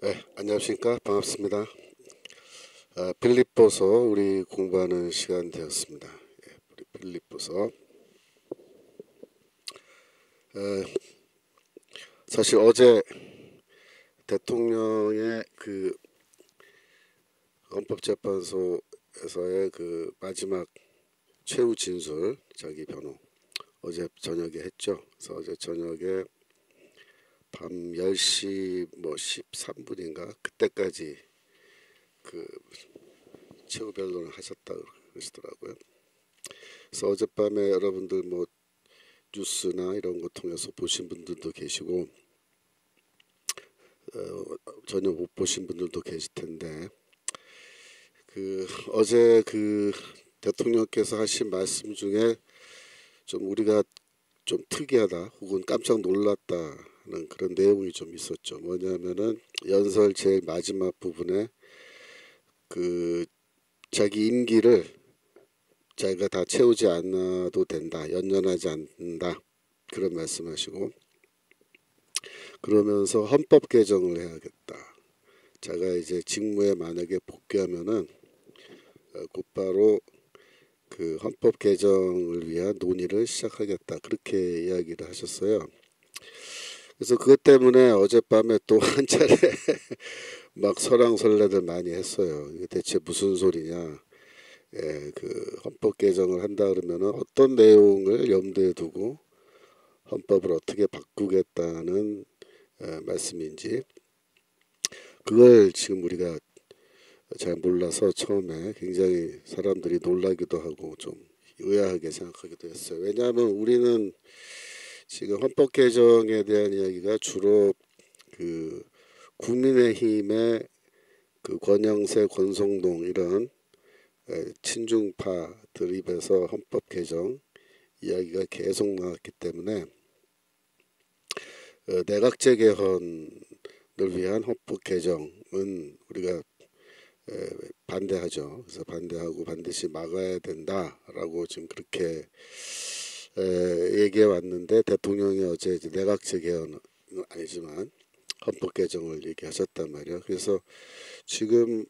네, 안녕하십니까. 반갑습니다. 빌립보서 우리 공부하는 시간 되었습니다. 우리 빌립보서. 사실 어제 대통령의 그 헌법재판소에서의 그 마지막 최후 진술 자기 변호 어제 저녁에 했죠. 그래서 어제 저녁에 밤 10시 뭐 13분인가 그때까지 그 최후 변론을 하셨다 그러시더라고요. 그래서 어젯밤에 여러분들 뭐 뉴스나 이런 거 통해서 보신 분들도 계시고 전혀 못 보신 분들도 계실 텐데 그 어제 그 대통령께서 하신 말씀 중에 좀 우리가 좀 특이하다 혹은 깜짝 놀랐다는 그런 내용이 좀 있었죠. 뭐냐면은 연설 제일 마지막 부분에 그 자기 임기를 자기가 다 채우지 않아도 된다, 연연하지 않는다 그런 말씀하시고 그러면서 헌법 개정을 해야겠다. 제가 이제 직무에 만약에 복귀하면은 곧바로 그 헌법 개정을 위한 논의를 시작하겠다 그렇게 이야기를 하셨어요. 그래서 그것 때문에 어젯밤에 또 한 차례 막 설왕설래들 많이 했어요. 이게 대체 무슨 소리냐? 그 헌법 개정을 한다 그러면은 어떤 내용을 염두에 두고 헌법을 어떻게 바꾸겠다는 말씀인지 그걸 지금 우리가 잘 몰라서 처음에 굉장히 사람들이 놀라기도 하고 좀 의아하게 생각하기도 했어요. 왜냐하면 우리는 지금 헌법 개정에 대한 이야기가 주로 그 국민의힘의 그 권영세, 권성동 이런 친중파들 입에서 헌법 개정 이야기가 계속 나왔기 때문에 내각제 개헌을 위한 헌법 개정은 우리가 반대하죠. 그래서 반대하고 반드시 막아야 된다라고 지금 그렇게 얘기해 왔는데 대통령이 어제 이제 내각제 개헌은 아니지만 헌법 개정을 얘기하셨단 말이에요. 그래서 지금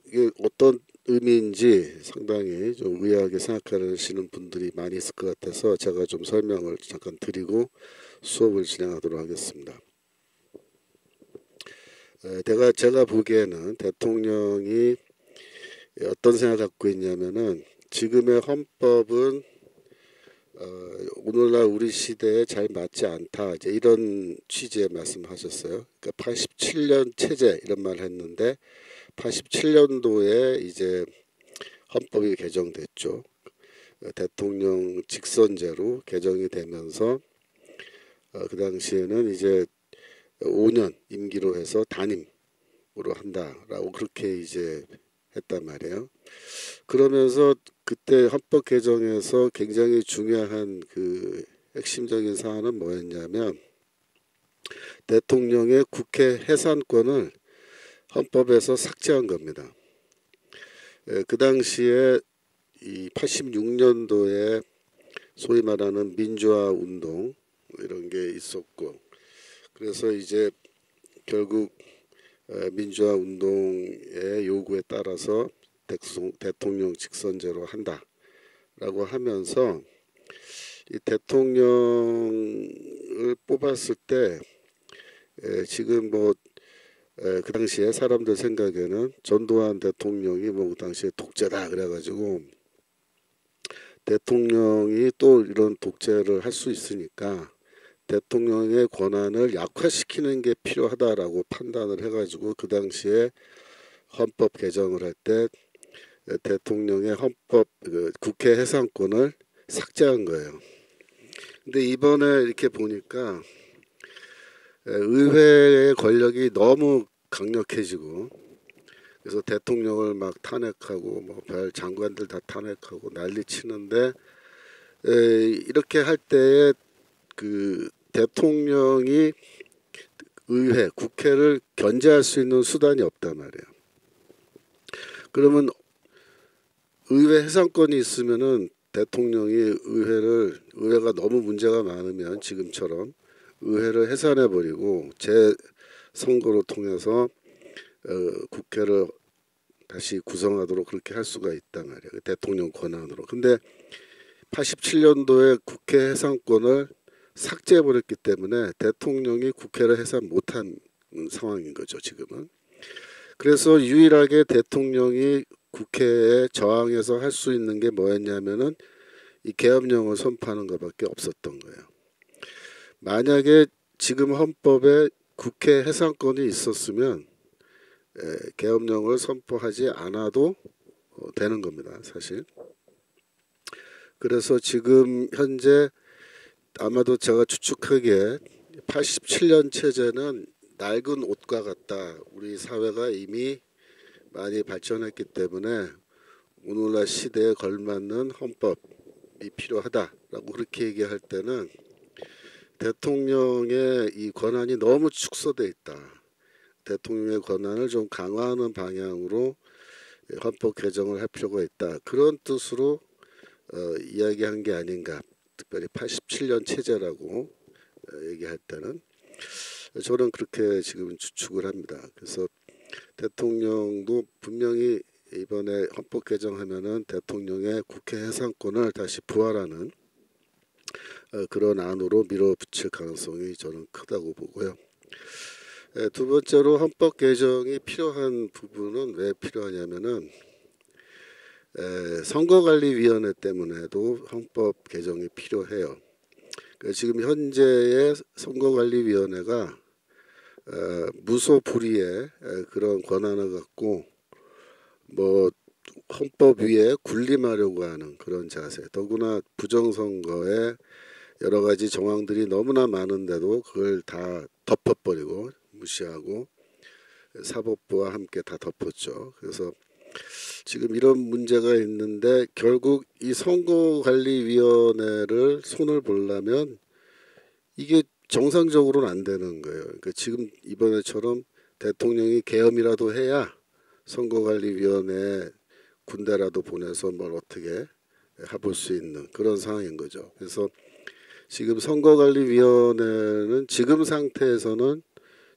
이게 어떤 의미인지 상당히 좀 의아하게 생각하시는 분들이 많이 있을 것 같아서 제가 좀 설명을 잠깐 드리고 수업을 진행하도록 하겠습니다. 제가 보기에는 대통령이 어떤 생각을 갖고 있냐면은 지금의 헌법은 오늘날 우리 시대에 잘 맞지 않다 이제 이런 취지의 말씀하셨어요. 그러니까 87년 체제 이런 말을 했는데 87년도에 이제 헌법이 개정됐죠. 대통령 직선제로 개정이 되면서 그 당시에는 이제 5년 임기로 해서 단임으로 한다라고 그렇게 이제 했단 말이에요. 그러면서 그때 헌법 개정에서 굉장히 중요한 그 핵심적인 사안은 뭐였냐면 대통령의 국회 해산권을 헌법에서 삭제한 겁니다. 그 당시에 이 86년도에 소위 말하는 민주화 운동 이런 게 있었고 그래서 이제 결국 민주화 운동의 요구에 따라서 대통령 직선제로 한다라고 하면서 이 대통령을 뽑았을 때 지금 뭐 그 당시에 사람들 생각에는 전두환 대통령이 뭐 그 당시에 독재다 그래가지고 대통령이 또 이런 독재를 할 수 있으니까 대통령의 권한을 약화시키는 게 필요하다라고 판단을 해가지고 그 당시에 헌법 개정을 할 때 대통령의 헌법 그 국회 해산권을 삭제한 거예요. 근데 이번에 이렇게 보니까 의회의 권력이 너무 강력해지고 그래서 대통령을 막 탄핵하고 뭐 별 장관들 다 탄핵하고 난리 치는데 이렇게 할 때에 그 대통령이 의회, 국회를 견제할 수 있는 수단이 없단 말이에요. 그러면 의회 해산권이 있으면은 대통령이 의회가 너무 문제가 많으면 지금처럼 의회를 해산해 버리고 재선거를 통해서 국회를 다시 구성하도록 그렇게 할 수가 있단 말이에요. 그 대통령 권한으로. 근데 87년도에 국회 해산권을 삭제해 버렸기 때문에 대통령이 국회를 해산 못한 상황인 거죠, 지금은. 그래서 유일하게 대통령이 국회에 저항해서 할 수 있는 게 뭐였냐면은 이 계엄령을 선포하는 것밖에 없었던 거예요. 만약에 지금 헌법에 국회 해산권이 있었으면 계엄령을 선포하지 않아도 되는 겁니다, 사실. 그래서 지금 현재 아마도 제가 추측하기에 87년 체제는 낡은 옷과 같다. 우리 사회가 이미 많이 발전했기 때문에 오늘날 시대에 걸맞는 헌법이 필요하다라고 그렇게 얘기할 때는 대통령의 이 권한이 너무 축소돼 있다. 대통령의 권한을 좀 강화하는 방향으로 헌법 개정을 할 필요가 있다. 그런 뜻으로 이야기한 게 아닌가. 특별히 87년 체제라고 얘기할 때는 저는 그렇게 지금 추측을 합니다. 그래서 대통령도 분명히 이번에 헌법 개정하면은 대통령의 국회 해산권을 다시 부활하는 그런 안으로 밀어붙일 가능성이 저는 크다고 보고요. 두 번째로 헌법 개정이 필요한 부분은 왜 필요하냐면은 선거관리위원회 때문에도 헌법 개정이 필요해요. 지금 현재의 선거관리위원회가 무소불위의 그런 권한을 갖고 뭐 헌법 위에 군림하려고 하는 그런 자세. 더구나 부정선거에 여러 가지 정황들이 너무나 많은데도 그걸 다 덮어버리고 무시하고 사법부와 함께 다 덮었죠. 그래서 지금 이런 문제가 있는데 결국 이 선거관리위원회를 손을 보려면 이게 정상적으로는 안 되는 거예요. 그러니까 지금 이번에처럼 대통령이 계엄이라도 해야 선거관리위원회 군대라도 보내서 뭘 어떻게 해볼 수 있는 그런 상황인 거죠. 그래서 지금 선거관리위원회는 지금 상태에서는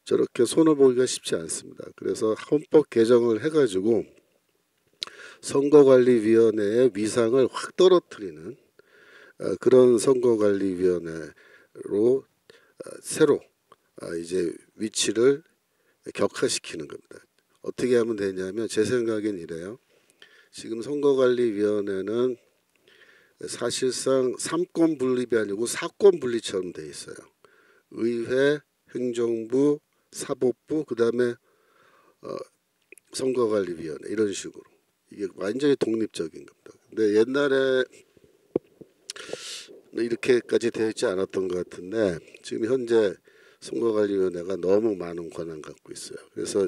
저렇게 손을 보기가 쉽지 않습니다. 그래서 헌법 개정을 해가지고 선거관리위원회의 위상을 확 떨어뜨리는 그런 선거관리위원회로 새로 이제 위치를 격화시키는 겁니다. 어떻게 하면 되냐면 제 생각엔 이래요. 지금 선거관리위원회는 사실상 삼권 분립이 아니고 사권 분리처럼 돼 있어요. 의회, 행정부, 사법부, 그다음에 선거관리위원회 이런 식으로 이게 완전히 독립적인 겁니다. 근데 옛날에 이렇게까지 되어 있지 않았던 것 같은데 지금 현재 선거관리위원회가 너무 많은 권한 갖고 있어요. 그래서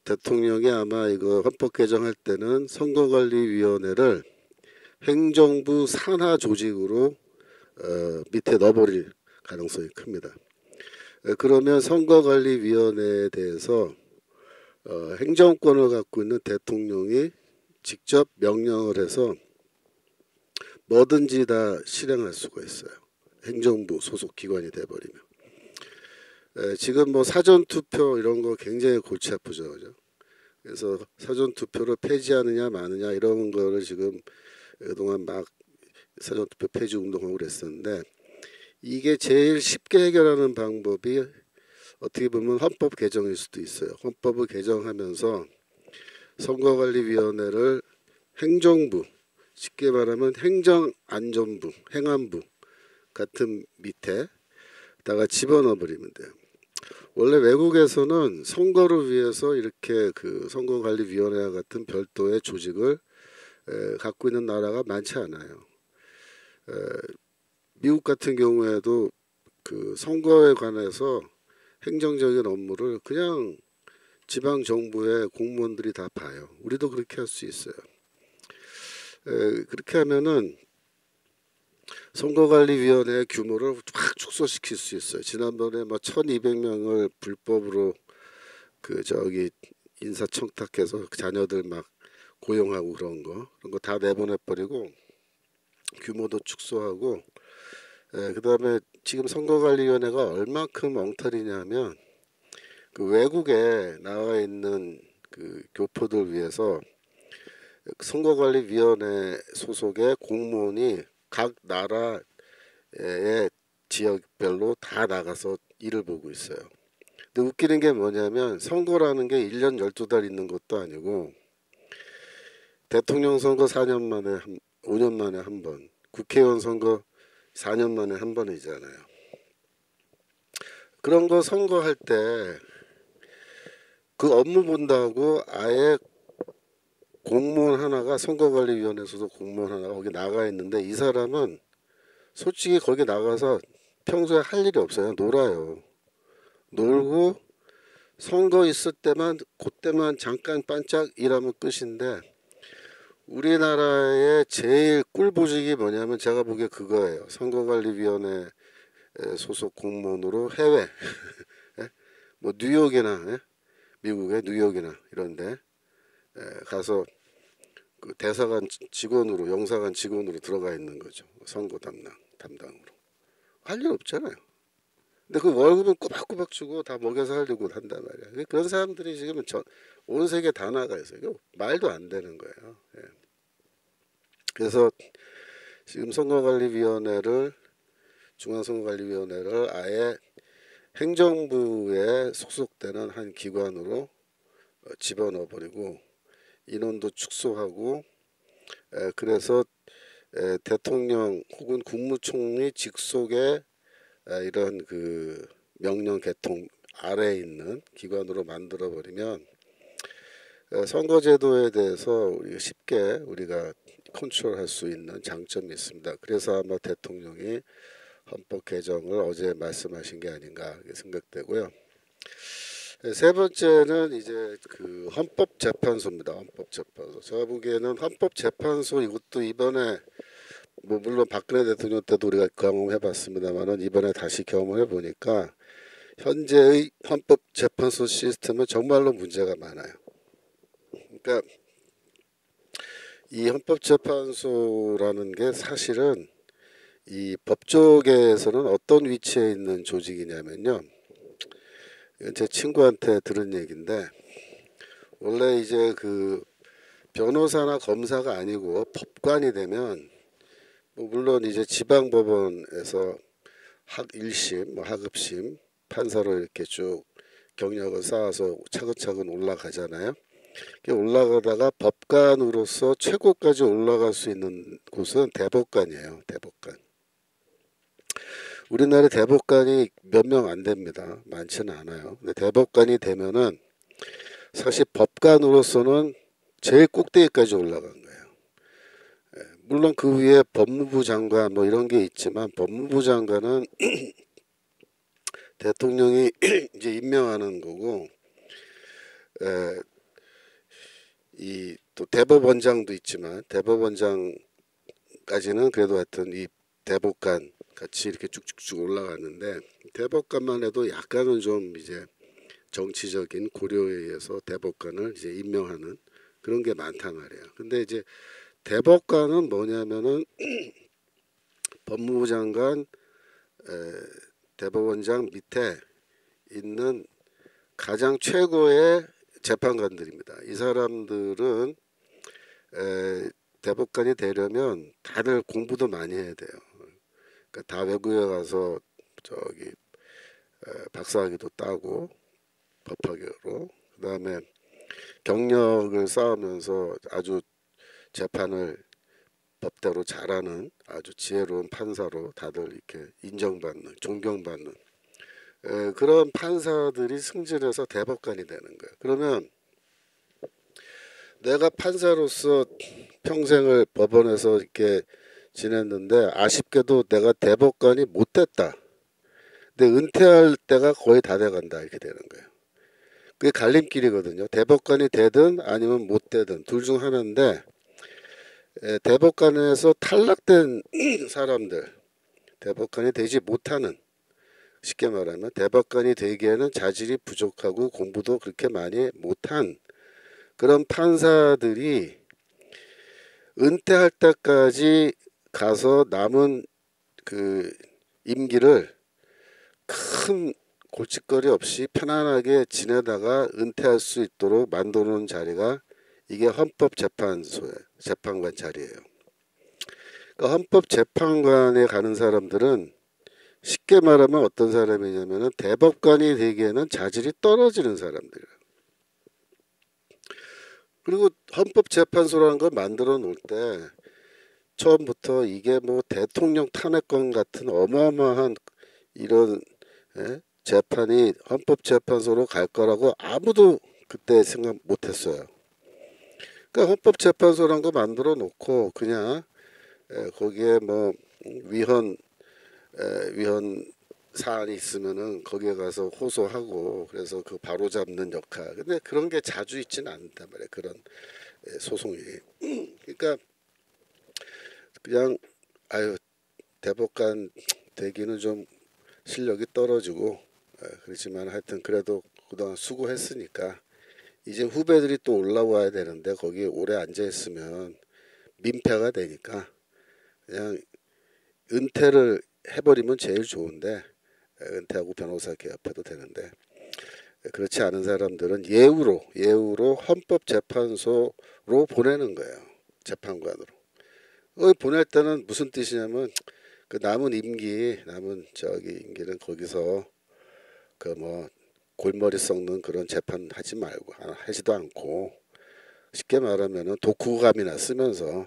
대통령이 아마 이거 헌법 개정할 때는 선거관리위원회를 행정부 산하 조직으로 밑에 넣어버릴 가능성이 큽니다. 그러면 선거관리위원회에 대해서 행정권을 갖고 있는 대통령이 직접 명령을 해서 뭐든지 다 실행할 수가 있어요. 행정부 소속 기관이 돼버리면. 지금 뭐 사전투표 이런 거 굉장히 골치 아프죠. 그죠? 그래서 사전투표를 폐지하느냐 마느냐 이런 거를 지금 그동안 막 사전투표 폐지 운동하고 그랬었는데 이게 제일 쉽게 해결하는 방법이 어떻게 보면 헌법 개정일 수도 있어요. 헌법을 개정하면서 선거관리위원회를 행정부, 쉽게 말하면 행정안전부, 행안부 같은 밑에다가 집어넣어 버리면 돼요. 원래 외국에서는 선거를 위해서 이렇게 그 선거관리위원회 같은 별도의 조직을 갖고 있는 나라가 많지 않아요. 미국 같은 경우에도 그 선거에 관해서 행정적인 업무를 그냥 지방 정부의 공무원들이 다 봐요. 우리도 그렇게 할 수 있어요. 그렇게 하면은 선거관리위원회의 규모를 확 축소시킬 수 있어요. 지난번에 뭐 1,200명을 불법으로 그 저기 인사청탁해서 자녀들 막 고용하고 그런 거 다 내보내버리고 규모도 축소하고 그다음에 지금 선거관리위원회가 얼마큼 엉터리냐면 그 그 외국에 나와 있는 그 교포들 위해서 선거관리위원회 소속의 공무원이 각 나라의 지역별로 다 나가서 일을 보고 있어요. 근데 웃기는 게 뭐냐면 선거라는 게 1년 12달 있는 것도 아니고 대통령 선거 4년 만에 5년 만에 한 번, 국회의원 선거 4년 만에 한 번이잖아요. 그런 거 선거할 때 그 업무 본다고 아예 공무원 하나가 선거관리위원회 소속 공무원 하나가 거기 나가 있는데 이 사람은 솔직히 거기 나가서 평소에 할 일이 없어요. 놀아요. 놀고 선거 있을 때만 그때만 잠깐 반짝 일하면 끝인데 우리나라의 제일 꿀보직이 뭐냐면 제가 보기에 그거예요. 선거관리위원회 소속 공무원으로 해외 뭐 뉴욕이나 미국의 뉴욕이나 이런데 가서 그 대사관 직원으로 영사관 직원으로 들어가 있는 거죠. 선거 담당으로 할 일 없잖아요. 근데 그 월급은 꼬박꼬박 주고 다 먹여서 하려고 한단 말이야. 그런 사람들이 지금 온 세계 다 나가 있어요. 이거 말도 안 되는 거예요. 예. 그래서 지금 중앙선거관리위원회를 아예 행정부에 소속되는 한 기관으로 집어넣어 버리고 인원도 축소하고 그래서 대통령 혹은 국무총리 직속의 이런 그 명령 개통 아래에 있는 기관으로 만들어 버리면 선거제도에 대해서 쉽게 우리가 컨트롤할 수 있는 장점이 있습니다. 그래서 아마 대통령이 헌법 개정을 어제 말씀하신 게 아닌가 생각되고요. 세 번째는 이제 그 헌법재판소입니다. 헌법재판소. 제가 보기에는 헌법재판소 이것도 이번에 뭐 물론 박근혜 대통령 때도 우리가 경험해봤습니다만은 이번에 다시 경험해 보니까 현재의 헌법재판소 시스템은 정말로 문제가 많아요. 그러니까 이 헌법재판소라는 게 사실은 이 법조계에서는 어떤 위치에 있는 조직이냐면요. 이건 제 친구한테 들은 얘기인데 원래 이제 그 변호사나 검사가 아니고 법관이 되면 뭐 물론 이제 지방법원에서 학 1심, 뭐 하급심 판사로 이렇게 쭉 경력을 쌓아서 차근차근 올라가잖아요. 올라가다가 법관으로서 최고까지 올라갈 수 있는 곳은 대법관이에요. 대법관. 우리나라 대법관이 몇 명 안 됩니다. 많지는 않아요. 근데 대법관이 되면은 사실 법관으로서는 제일 꼭대기까지 올라간 거예요. 물론 그 위에 법무부 장관 뭐 이런 게 있지만 법무부 장관은 대통령이 이제 임명하는 거고 이 또 대법원장도 있지만 대법원장까지는 그래도 하여튼 이 대법관 같이 이렇게 쭉쭉쭉 올라갔는데 대법관만 해도 약간은 좀 이제 정치적인 고려에 의해서 대법관을 이제 임명하는 그런 게 많단 말이에요. 근데 이제 대법관은 뭐냐면은 법무부 장관, 대법원장 밑에 있는 가장 최고의 재판관들입니다. 이 사람들은 대법관이 되려면 다들 공부도 많이 해야 돼요. 그러니까 다 외국에 가서 저기 박사학위도 따고 법학으로 그다음에 경력을 쌓으면서 아주 재판을 법대로 잘하는 아주 지혜로운 판사로 다들 이렇게 인정받는 존경받는 그런 판사들이 승진해서 대법관이 되는 거예요. 그러면 내가 판사로서 평생을 법원에서 이렇게 지냈는데 아쉽게도 내가 대법관이 못 됐다. 근데 은퇴할 때가 거의 다 돼간다 이렇게 되는 거예요. 그게 갈림길이거든요. 대법관이 되든 아니면 못 되든 둘 중 하나인데 대법관에서 탈락된 사람들, 대법관이 되지 못하는 쉽게 말하면 대법관이 되기에는 자질이 부족하고 공부도 그렇게 많이 못한 그런 판사들이 은퇴할 때까지 가서 남은 그 임기를 큰 골칫거리 없이 편안하게 지내다가 은퇴할 수 있도록 만들어 놓은 자리가 이게 헌법재판소예요. 재판관 자리예요. 그러니까 헌법재판관에 가는 사람들은 쉽게 말하면 어떤 사람이냐면 대법관이 되기에는 자질이 떨어지는 사람들이에요. 그리고 헌법재판소라는 걸 만들어 놓을 때 처음부터 이게 뭐 대통령 탄핵권 같은 어마어마한 이런 재판이 헌법재판소로 갈 거라고 아무도 그때 생각 못했어요. 그러니까 헌법재판소라는 거 만들어 놓고 그냥 거기에 뭐 위헌 사안이 있으면은 거기에 가서 호소하고 그래서 그 바로 잡는 역할. 근데 그런 게 자주 있지는 않단 말이에요. 그런 소송이. 그러니까 그냥 아유 대법관 되기는 좀 실력이 떨어지고 그렇지만 하여튼 그래도 그동안 수고했으니까 이제 후배들이 또 올라와야 되는데 거기에 오래 앉아 있으면 민폐가 되니까 그냥 은퇴를 해버리면 제일 좋은데 은퇴하고 변호사 개업해도 되는데 그렇지 않은 사람들은 예우로 헌법재판소로 보내는 거예요. 재판관으로. 보낼 때는 무슨 뜻이냐면 그 남은 임기는 거기서 그 뭐 골머리 썩는 그런 재판 하지 말고 하지도 않고 쉽게 말하면은 독후감이나 쓰면서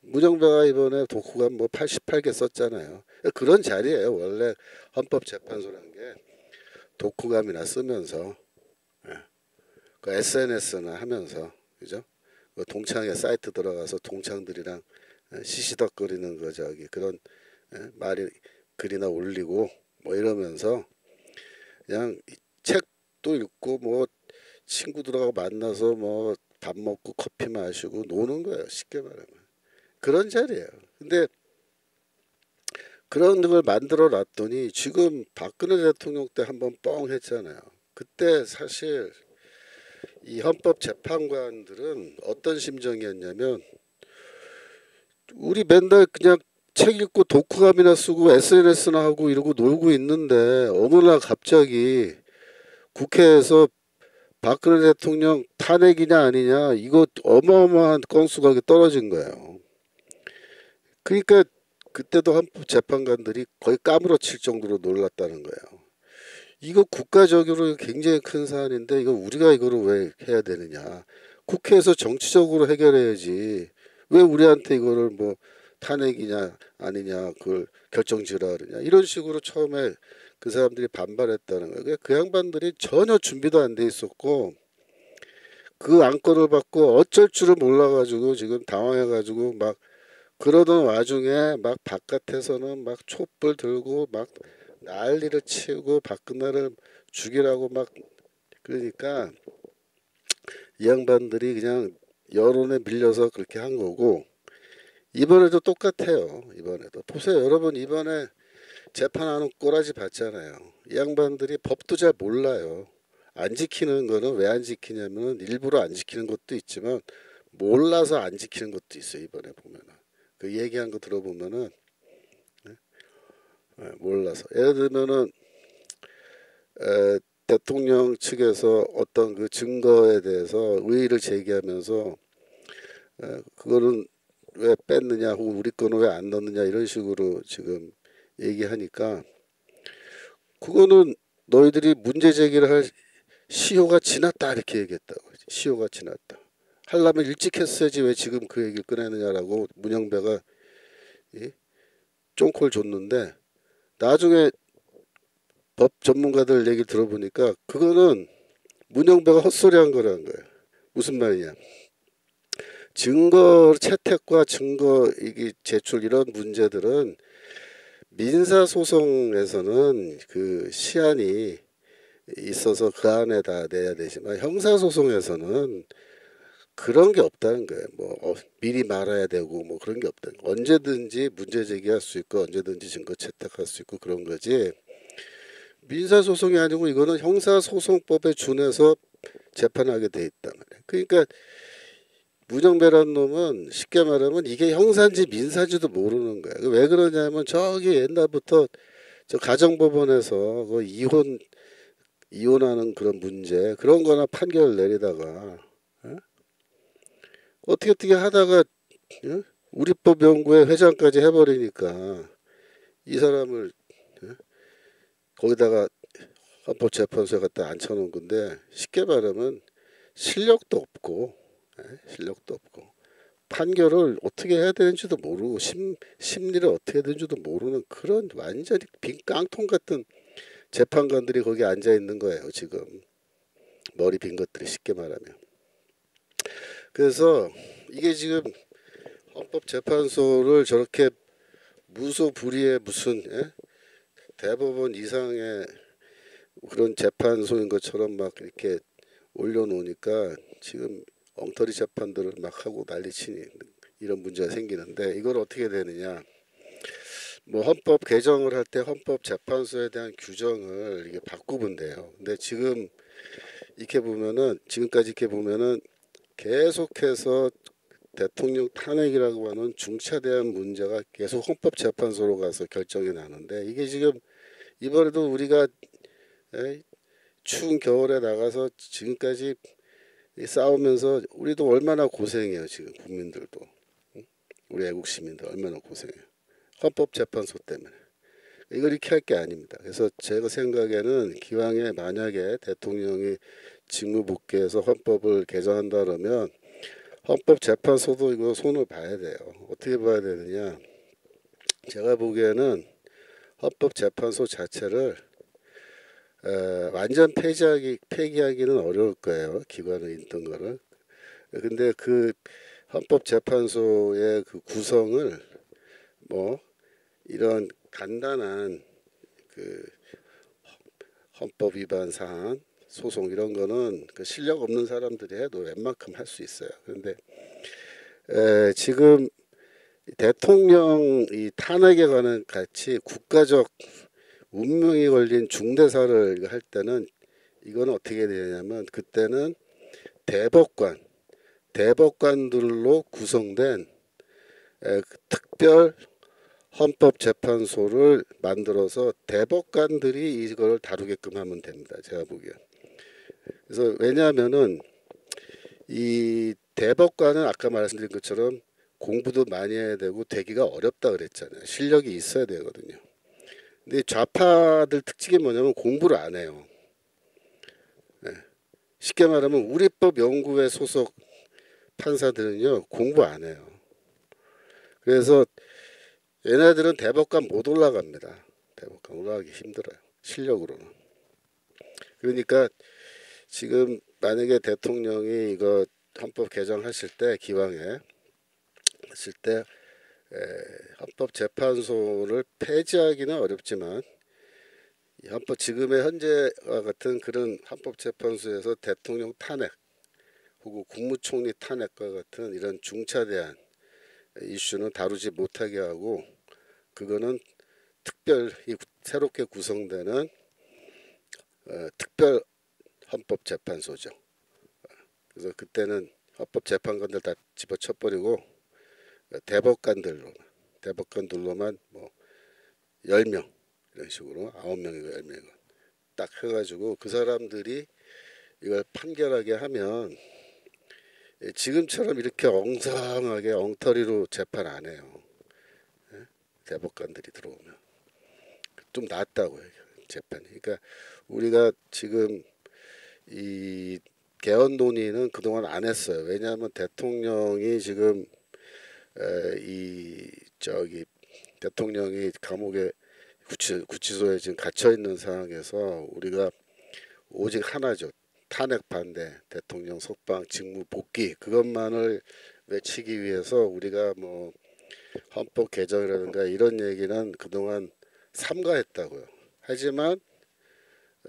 문영배가 이번에 독후감 뭐 88개 썼잖아요. 그런 자리예요. 원래 헌법재판소라는 게 독후감이나 쓰면서 그 SNS나 하면서 그죠? 그 동창회 사이트 들어가서 동창들이랑 시시덕거리는 거 그런 말이 글이나 올리고 뭐 이러면서 그냥 책도 읽고 뭐 친구들하고 만나서 뭐 밥 먹고 커피 마시고 노는 거예요. 쉽게 말하면 그런 자리예요. 근데 그런 걸 만들어 놨더니 지금 박근혜 대통령 때 한번 뻥 했잖아요. 그때 사실 이 헌법재판관들은 어떤 심정이었냐면 우리 맨날 그냥 책 읽고 독후감이나 쓰고 SNS나 하고 이러고 놀고 있는데 어느 날 갑자기 국회에서 박근혜 대통령 탄핵이냐 아니냐 이거 어마어마한 건수가 떨어진 거예요. 그러니까 그때도 헌법재판관들이 거의 까무러칠 정도로 놀랐다는 거예요. 이거 국가적으로 굉장히 큰 사안인데 이거 우리가 이거를 왜 해야 되느냐. 국회에서 정치적으로 해결해야지. 왜 우리한테 이거를 뭐 탄핵이냐 아니냐 그걸 결정지으라 그러냐. 이런 식으로 처음에 그 사람들이 반발했다는 거예요. 그 양반들이 전혀 준비도 안 돼 있었고 그 안건을 받고 어쩔 줄을 몰라가지고 지금 당황해가지고 막 그러던 와중에 막 바깥에서는 막 촛불 들고 막 난리를 치고 박근혜를 죽이라고 막 그러니까 이 양반들이 그냥 여론에 밀려서 그렇게 한 거고 이번에도 똑같아요. 이번에도 보세요 여러분 이번에 재판하는 꼬라지 봤잖아요. 이 양반들이 법도 잘 몰라요. 안 지키는 거는 왜 안 지키냐면 일부러 안 지키는 것도 있지만 몰라서 안 지키는 것도 있어요. 이번에 보면은 그 얘기한 거 들어보면은 몰라서 예를 들면은 대통령 측에서 어떤 그 증거에 대해서 의의를 제기하면서 그거는 왜 뺐느냐 혹은 우리 거는 왜 안 넣느냐 이런 식으로 지금 얘기하니까 그거는 너희들이 문제 제기를 할 시효가 지났다 이렇게 얘기했다고. 시효가 지났다. 하려면 일찍 했어야지 왜 지금 그 얘기를 꺼내느냐라고 문영배가 쫑콜 줬는데 나중에 법 전문가들 얘기 들어보니까 그거는 문영배가 헛소리한 거라는 거예요. 무슨 말이냐. 증거 채택과 증거 이게 제출 이런 문제들은 민사소송에서는 그 시한이 있어서 그 안에다 내야 되지만 형사소송에서는 그런 게 없다는 거예요. 뭐 미리 말아야 되고 뭐 그런 게 없다는 거예요. 언제든지 문제 제기할 수 있고 언제든지 증거 채택할 수 있고 그런 거지. 민사소송이 아니고 이거는 형사소송법에 준해서 재판하게 돼 있단 말이에요. 그러니까 문영배라는 놈은 쉽게 말하면 이게 형사인지 민사인지도 모르는 거야. 왜 그러냐면 저기 옛날부터 저 가정법원에서 그 이혼하는 그런 문제 그런 거나 판결 내리다가 예? 어떻게 하다가 예? 우리법 연구회 회장까지 해버리니까 이 사람을 예? 거기다가 헌법재판소에 갖다 앉혀놓은 건데 쉽게 말하면 실력도 없고 실력도 없고 판결을 어떻게 해야 되는지도 모르고 심리를 어떻게 해야 되는지도 모르는 그런 완전히 빈 깡통 같은 재판관들이 거기 앉아 있는 거예요 지금. 머리 빈 것들이 쉽게 말하면. 그래서 이게 지금 헌법재판소를 저렇게 무소불위의 무슨 대법원 이상의 그런 재판소인 것처럼 막 이렇게 올려놓으니까 지금 엉터리 재판들을 막 하고 난리치니 이런 문제가 생기는데 이걸 어떻게 되느냐. 뭐 헌법 개정을 할 때 헌법재판소에 대한 규정을 이게 바꾸면 돼요. 근데 지금 이렇게 보면은 지금까지 이렇게 보면은 계속해서 대통령 탄핵이라고 하는 중차대한 문제가 계속 헌법재판소로 가서 결정이 나는데 이게 지금 이번에도 우리가 추운 겨울에 나가서 지금까지 싸우면서 우리도 얼마나 고생해요. 지금 국민들도 우리 애국 시민들 얼마나 고생해요. 헌법재판소 때문에. 이걸 이렇게 할 게 아닙니다. 그래서 제가 생각에는 기왕에 만약에 대통령이 직무복귀해서 헌법을 개정한다 그러면 헌법재판소도 이거 손을 봐야 돼요. 어떻게 봐야 되느냐. 제가 보기에는 헌법재판소 자체를 완전 폐기하기는 어려울 거예요. 기관을 있던 거를. 근데 그 헌법재판소의 그 구성을 뭐 이런 간단한 그 헌법 위반 사안 소송 이런 거는 그 실력 없는 사람들이 해도 웬만큼 할 수 있어요. 그런데 지금 대통령 이 탄핵에 관한 같이 국가적 운명이 걸린 중대사를 할 때는 이거는 어떻게 되냐면 그때는 대법관들로 구성된 특별 헌법재판소를 만들어서 대법관들이 이걸 다루게끔 하면 됩니다. 제가 보기엔. 그래서 왜냐하면은 이 대법관은 아까 말씀드린 것처럼 공부도 많이 해야 되고 되기가 어렵다 그랬잖아요. 실력이 있어야 되거든요. 근데 좌파들 특징이 뭐냐면 공부를 안 해요. 쉽게 말하면 우리법 연구회 소속 판사들은요 공부 안 해요. 그래서 얘네들은 대법관 못 올라갑니다. 대법관 올라가기 힘들어요. 실력으로는. 그러니까 지금 만약에 대통령이 이거 헌법 개정하실 때 기왕에 하실 때 헌법재판소를 폐지하기는 어렵지만 헌법 지금의 현재와 같은 그런 헌법재판소에서 대통령 탄핵 혹은 국무총리 탄핵과 같은 이런 중차대한 이슈는 다루지 못하게 하고 그거는 새롭게 구성되는 특별 헌법재판소죠. 그래서 그때는 헌법재판관들 다 집어쳐버리고 대법관들로만 뭐 10명 이런 식으로 9명이고 10명이고 딱 해가지고 그 사람들이 이걸 판결하게 하면 지금처럼 이렇게 엉성하게 엉터리로 재판 안 해요. 대법관들이 들어오면 좀 낫다고요 재판이. 그러니까 우리가 지금 이 개헌 논의는 그동안 안 했어요. 왜냐하면 대통령이 지금 대통령이 감옥에 구치소에 지금 갇혀 있는 상황에서 우리가 오직 하나죠. 탄핵 반대, 대통령 석방, 직무 복귀 그것만을 외치기 위해서 우리가 뭐 헌법 개정이라든가 이런 얘기는 그동안 삼가했다고요. 하지만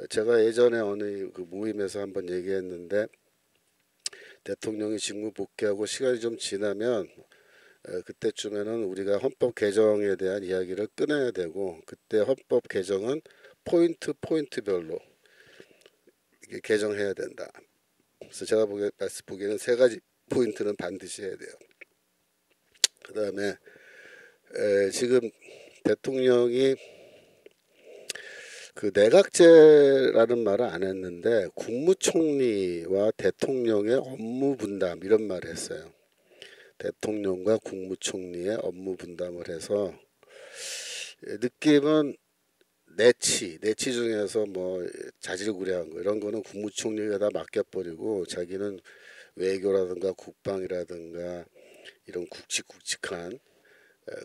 제가 예전에 어느 그 모임에서 한번 얘기했는데 대통령이 직무 복귀하고 시간이 좀 지나면 그때쯤에는 우리가 헌법 개정에 대한 이야기를 꺼내야 되고 그때 헌법 개정은 포인트별로 이게 개정해야 된다. 그래서 제가 보기에는 세 가지 포인트는 반드시 해야 돼요. 그 다음에 지금 대통령이 그 내각제라는 말을 안 했는데 국무총리와 대통령의 업무 분담 이런 말을 했어요. 대통령과 국무총리의 업무 분담을 해서 느낌은 내치 중에서 뭐 자질구레한 거 이런 거는 국무총리가 다 맡겨버리고 자기는 외교라든가 국방이라든가 이런 굵직굵직한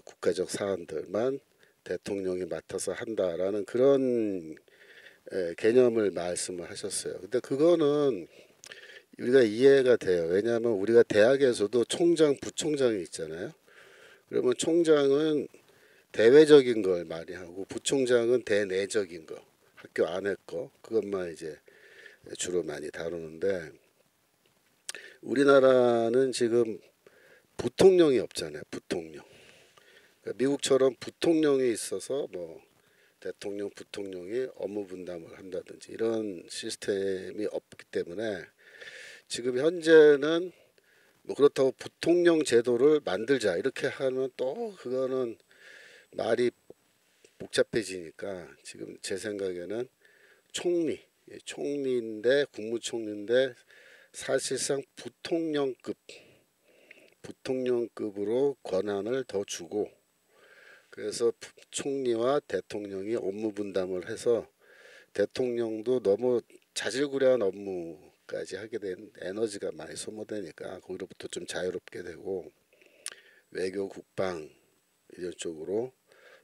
국가적 사안들만 대통령이 맡아서 한다라는 그런 개념을 말씀을 하셨어요. 근데 그거는 우리가 이해가 돼요. 왜냐하면 우리가 대학에서도 총장, 부총장이 있잖아요. 그러면 총장은 대외적인 걸 많이 하고 부총장은 대내적인 거, 학교 안에 거 그것만 이제 주로 많이 다루는데 우리나라는 지금 부통령이 없잖아요. 부통령. 그러니까 미국처럼 부통령이 있어서 뭐 대통령, 부통령이 업무 분담을 한다든지 이런 시스템이 없기 때문에 지금 현재는 뭐 그렇다고 부통령 제도를 만들자 이렇게 하면 또 그거는 말이 복잡해지니까 지금 제 생각에는 총리인데 국무총리인데 사실상 부통령급으로 권한을 더 주고 그래서 총리와 대통령이 업무 분담을 해서 대통령도 너무 자질구레한 업무까지 하게 된 에너지가 많이 소모되니까 거기로부터 좀 자유롭게 되고 외교 국방 이런 쪽으로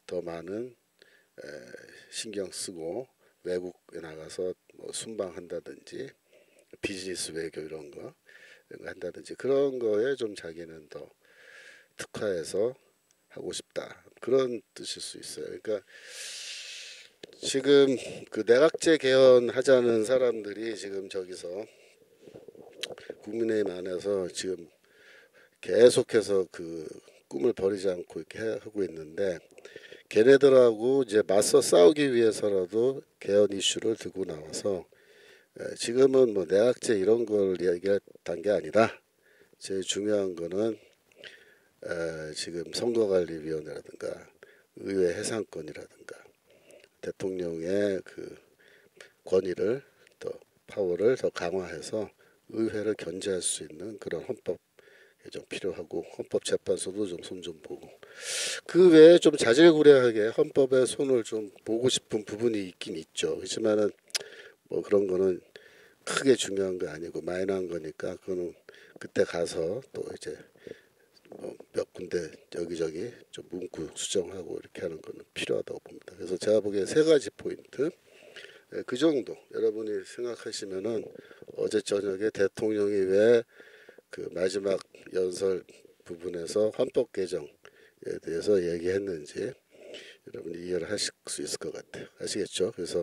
더 많은 신경 쓰고 외국에 나가서 뭐 순방한다든지 비즈니스 외교 이런 거 한다든지 그런 거에 좀 자기는 더 특화해서 하고 싶다 그런 뜻일 수 있어요. 그러니까 지금 그 내각제 개헌하자는 사람들이 지금 저기서 국민의힘 안에서 지금 계속해서 그 꿈을 버리지 않고 이렇게 하고 있는데 걔네들하고 이제 맞서 싸우기 위해서라도 개헌 이슈를 들고 나와서 지금은 뭐 내각제 이런 걸 얘기했던 게 아니라 제일 중요한 거는 지금 선거관리위원회라든가 의회 해산권이라든가 대통령의 그 권위를 더 파워를 더 강화해서 의회를 견제할 수 있는 그런 헌법 좀 필요하고 헌법재판소도 좀 손 좀 보고 그 외에 좀 자질구레하게 헌법에 손을 좀 보고 싶은 부분이 있긴 있죠. 그렇지만은 뭐 그런 거는 크게 중요한 거 아니고 마이너한 거니까 그거는 그때 가서 또 이제 몇 군데 여기저기 좀 문구 수정하고 이렇게 하는 거는 필요하다고 봅니다. 그래서 제가 보기에 세 가지 포인트 그 정도 여러분이 생각하시면은 어제 저녁에 대통령이 왜 그 마지막 연설 부분에서 헌법 개정에 대해서 얘기했는지 여러분이 이해를 하실 수 있을 것 같아요. 아시겠죠? 그래서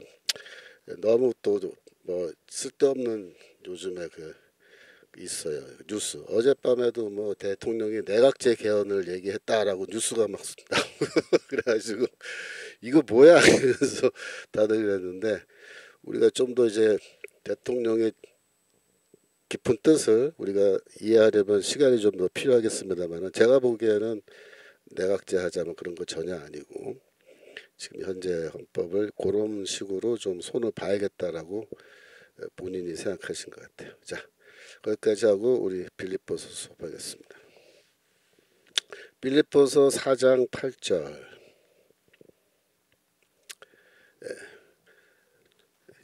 너무 또 뭐 쓸데없는 요즘에 그 있어요 뉴스 어젯밤에도 뭐 대통령이 내각제 개헌을 얘기했다라고 뉴스가 막 나오고 그래가지고 이거 뭐야 그래서 다들 그랬는데 우리가 좀 더 이제 대통령의 깊은 뜻을 우리가 이해하려면 시간이 좀 더 필요하겠습니다만은 제가 보기에는 내각제 하자면 그런 거 전혀 아니고 지금 현재 헌법을 그런 식으로 좀 손을 봐야겠다라고 본인이 생각하신 것 같아요. 자, 거기까지 하고 우리 빌립보서 수업하겠습니다. 빌립보서 4장 8절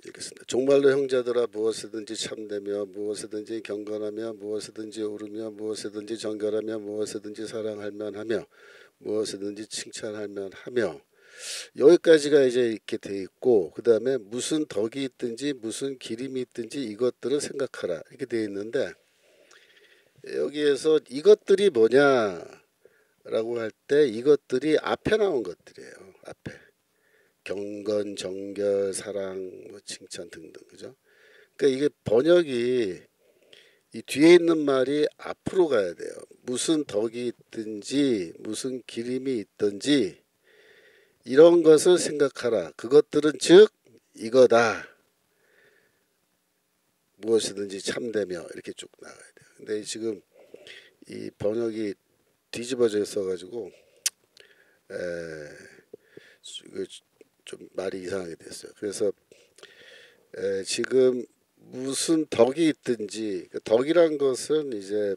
읽겠습니다. 정말로 형제들아 무엇이든지 참되며 무엇이든지 경건하며 무엇이든지 옳으며 무엇이든지 정결하며 무엇이든지 사랑할만 하며 무엇이든지 칭찬할만 하며 여기까지가 이제 이렇게 돼 있고 그 다음에 무슨 덕이 있든지 무슨 기림이 있든지 이것들을 생각하라 이렇게 돼 있는데 여기에서 이것들이 뭐냐라고 할 때 이것들이 앞에 나온 것들이에요. 앞에 경건, 정결, 사랑, 뭐 칭찬 등등 그죠? 그러니까 이게 번역이 이 뒤에 있는 말이 앞으로 가야 돼요. 무슨 덕이 있든지 무슨 기림이 있든지 이런 것을 생각하라. 그것들은 즉 이거다. 무엇이든지 참되며 이렇게 쭉 나가야 돼요. 근데 지금 이 번역이 뒤집어져 있어가지고 좀 말이 이상하게 됐어요. 그래서 지금 무슨 덕이 있든지 그 덕이란 것은 이제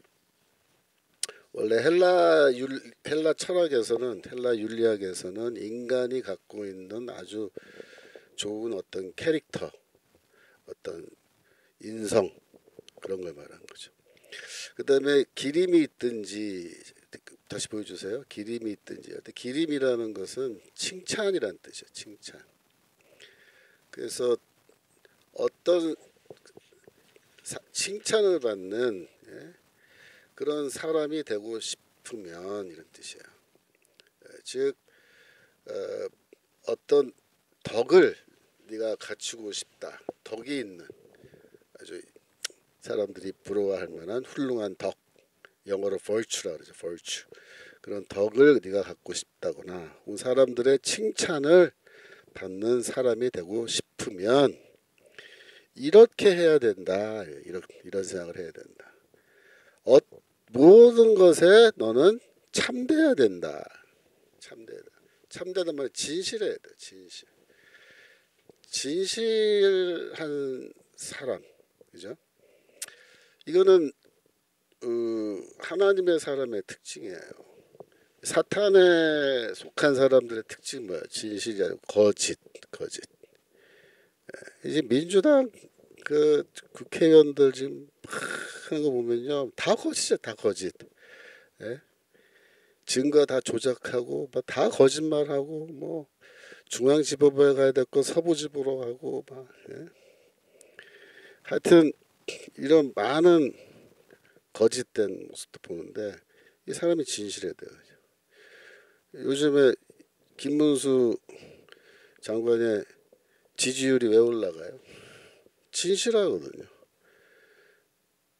원래 헬라 철학에서는 헬라 윤리학에서는 인간이 갖고 있는 아주 좋은 어떤 캐릭터, 어떤 인성 그런 걸 말하는 거죠. 그다음에 기림이 있든지 다시 보여주세요. 기림이 있든지. 기림이라는 것은 칭찬이란 뜻이에요. 칭찬. 그래서 어떤 칭찬을 받는 그런 사람이 되고 싶으면 이런 뜻이에요. 즉 어떤 덕을 네가 갖추고 싶다. 덕이 있는 아주 사람들이 부러워할 만한 훌륭한 덕, 영어로 virtue라고 그러죠. virtue. 그런 덕을 네가 갖고 싶다거나 사람들의 칭찬을 받는 사람이 되고 싶으면 이렇게 해야 된다. 이런 생각을 해야 된다. 모든 것에 너는 참돼야 된다. 참되단 말은 진실해야 돼. 진실한 사람, 그죠? 이거는 하나님의 사람의 특징이에요. 사탄에 속한 사람들의 특징은 뭐야? 진실이 아니고 거짓. 이제 민주당 그 국회의원들 지금 하는 거 보면요, 다 거짓이야, 다 거짓. 예? 증거 다 조작하고, 뭐 다 거짓말하고, 뭐 중앙지법에 가야 될 거 서부지법으로 가고, 막. 예? 하여튼 이런 많은 거짓된 모습도 보는데 이 사람이 진실해야 돼요. 요즘에 김문수 장관의 지지율이 왜 올라가요? 진실하거든요.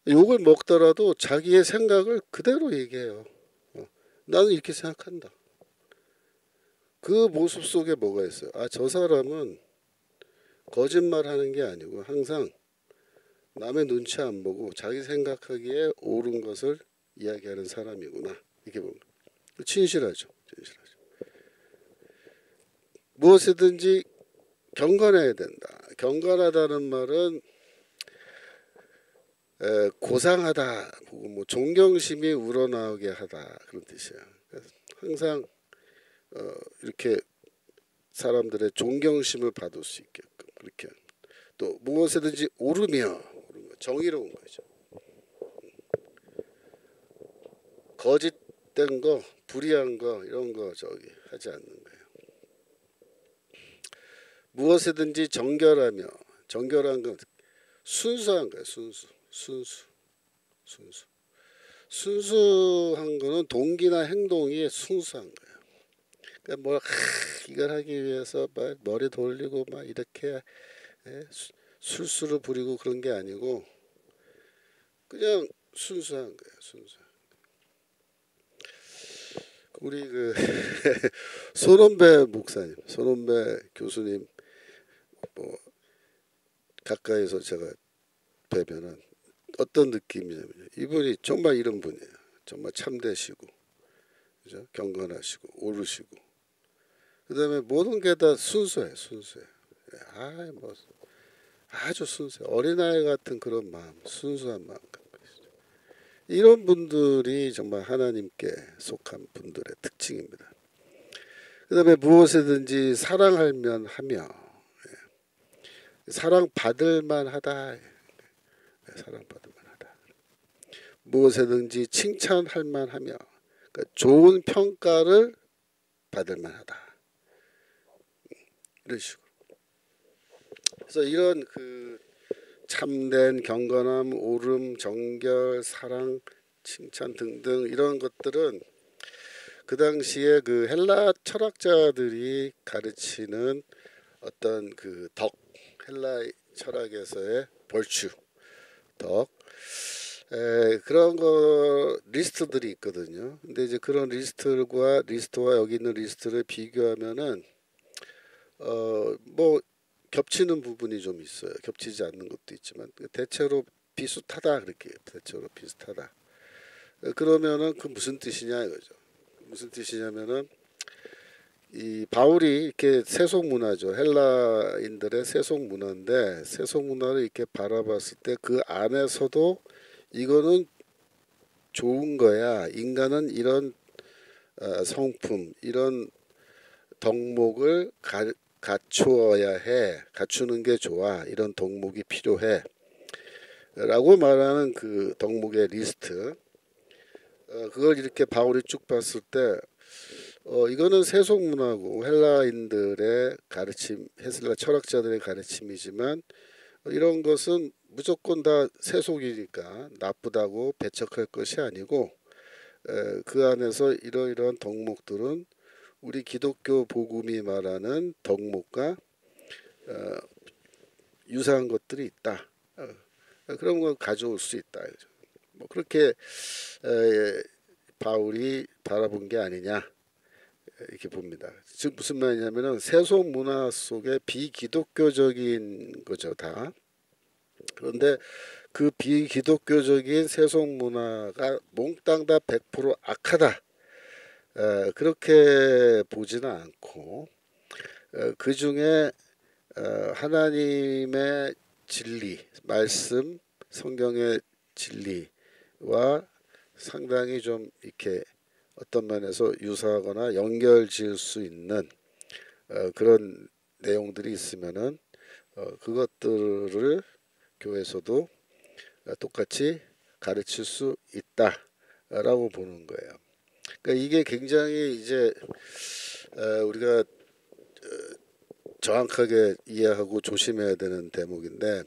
욕을 먹더라도 자기의 생각을 그대로 얘기해요. 나는 이렇게 생각한다. 그 모습 속에 뭐가 있어요? 저 사람은 거짓말하는 게 아니고 항상 남의 눈치 안 보고 자기 생각하기에 옳은 것을 이야기하는 사람이구나. 이게 뭡니까? 진실하죠. 무엇이든지 경건해야 된다. 경건하다는 말은 고상하다, 뭐 존경심이 우러나오게 하다 그런 뜻이에요. 그래서 항상 이렇게 사람들의 존경심을 받을 수 있게끔 그렇게 또 무엇이든지 옳으며 정의로운 거죠. 거짓된 거, 불의한 거 이런 거 하지 않는 거예요. 무엇이든지 정결하며 정결한 건 순수한 거예요. 순수한 거는 동기나 행동이 순수한 거예요. 그러니까 뭐 이걸 하기 위해서 막 머리 돌리고 막 이렇게 술수를 부리고 그런 게 아니고 그냥 순수한 거예요. 우리 그 손원배 목사님, 손원배 교수님 뭐 가까이서 제가 뵈면은 어떤 느낌이냐면 이분이 정말 이런 분이에요. 정말 참되시고, 그죠? 경건하시고, 옳으시고, 그다음에 모든 게 다 순수해. 뭐 아주 순수해. 어린아이 같은 그런 마음, 순수한 마음 갖고 있어요. 이런 분들이 정말 하나님께 속한 분들의 특징입니다. 그다음에 무엇이든지 사랑하면 하며 사랑받을 만하다. 사랑받을 만하다. 무엇이든지 칭찬할 만하며 그러니까 좋은 평가를 받을 만하다. 이런 식으로. 그래서 이런 그 참된 경건함, 옳음, 정결, 사랑, 칭찬 등등 이런 것들은 그 당시에 그 헬라 철학자들이 가르치는 어떤 그 덕, 헬라 철학에서의 벌추, 덕, 그런 거 리스트들이 있거든요. 근데 이제 그런 리스트와 여기 있는 리스트를 비교하면은 뭐 겹치는 부분이 좀 있어요. 겹치지 않는 것도 있지만 대체로 비슷하다 그렇게 대체로 비슷하다. 그러면은 그 무슨 뜻이냐 이거죠. 무슨 뜻이냐면은 이 바울이 이렇게 세속 문화죠. 헬라인들의 세속 문화인데 세속 문화를 이렇게 바라봤을 때 그 안에서도 이거는 좋은 거야. 인간은 이런 성품, 이런 덕목을 갖추어야 해. 갖추는 게 좋아. 이런 덕목이 필요해. 라고 말하는 그 덕목의 리스트. 그걸 이렇게 바울이 쭉 봤을 때 이거는 세속 문화고 헬라인들의 가르침, 헬라 철학자들의 가르침이지만 이런 것은 무조건 다 세속이니까 나쁘다고 배척할 것이 아니고 그 안에서 이러이러한 덕목들은 우리 기독교 복음이 말하는 덕목과 유사한 것들이 있다. 그런 걸 가져올 수 있다. 뭐 그렇게 바울이 바라본 게 아니냐 이렇게 봅니다. 즉 무슨 말이냐면은 세속 문화 속에 비기독교적인 거죠 다. 그런데 그 비기독교적인 세속 문화가 몽땅 다 100% 악하다. 그렇게 보지는 않고 그 중에 하나님의 진리, 말씀, 성경의 진리와 상당히 좀 이렇게 어떤 면에서 유사하거나 연결 지을 수 있는 그런 내용들이 있으면은 그것들을 교회에서도 똑같이 가르칠 수 있다라고 보는 거예요. 그러니까 이게 굉장히 이제 우리가 정확하게 이해하고 조심해야 되는 대목인데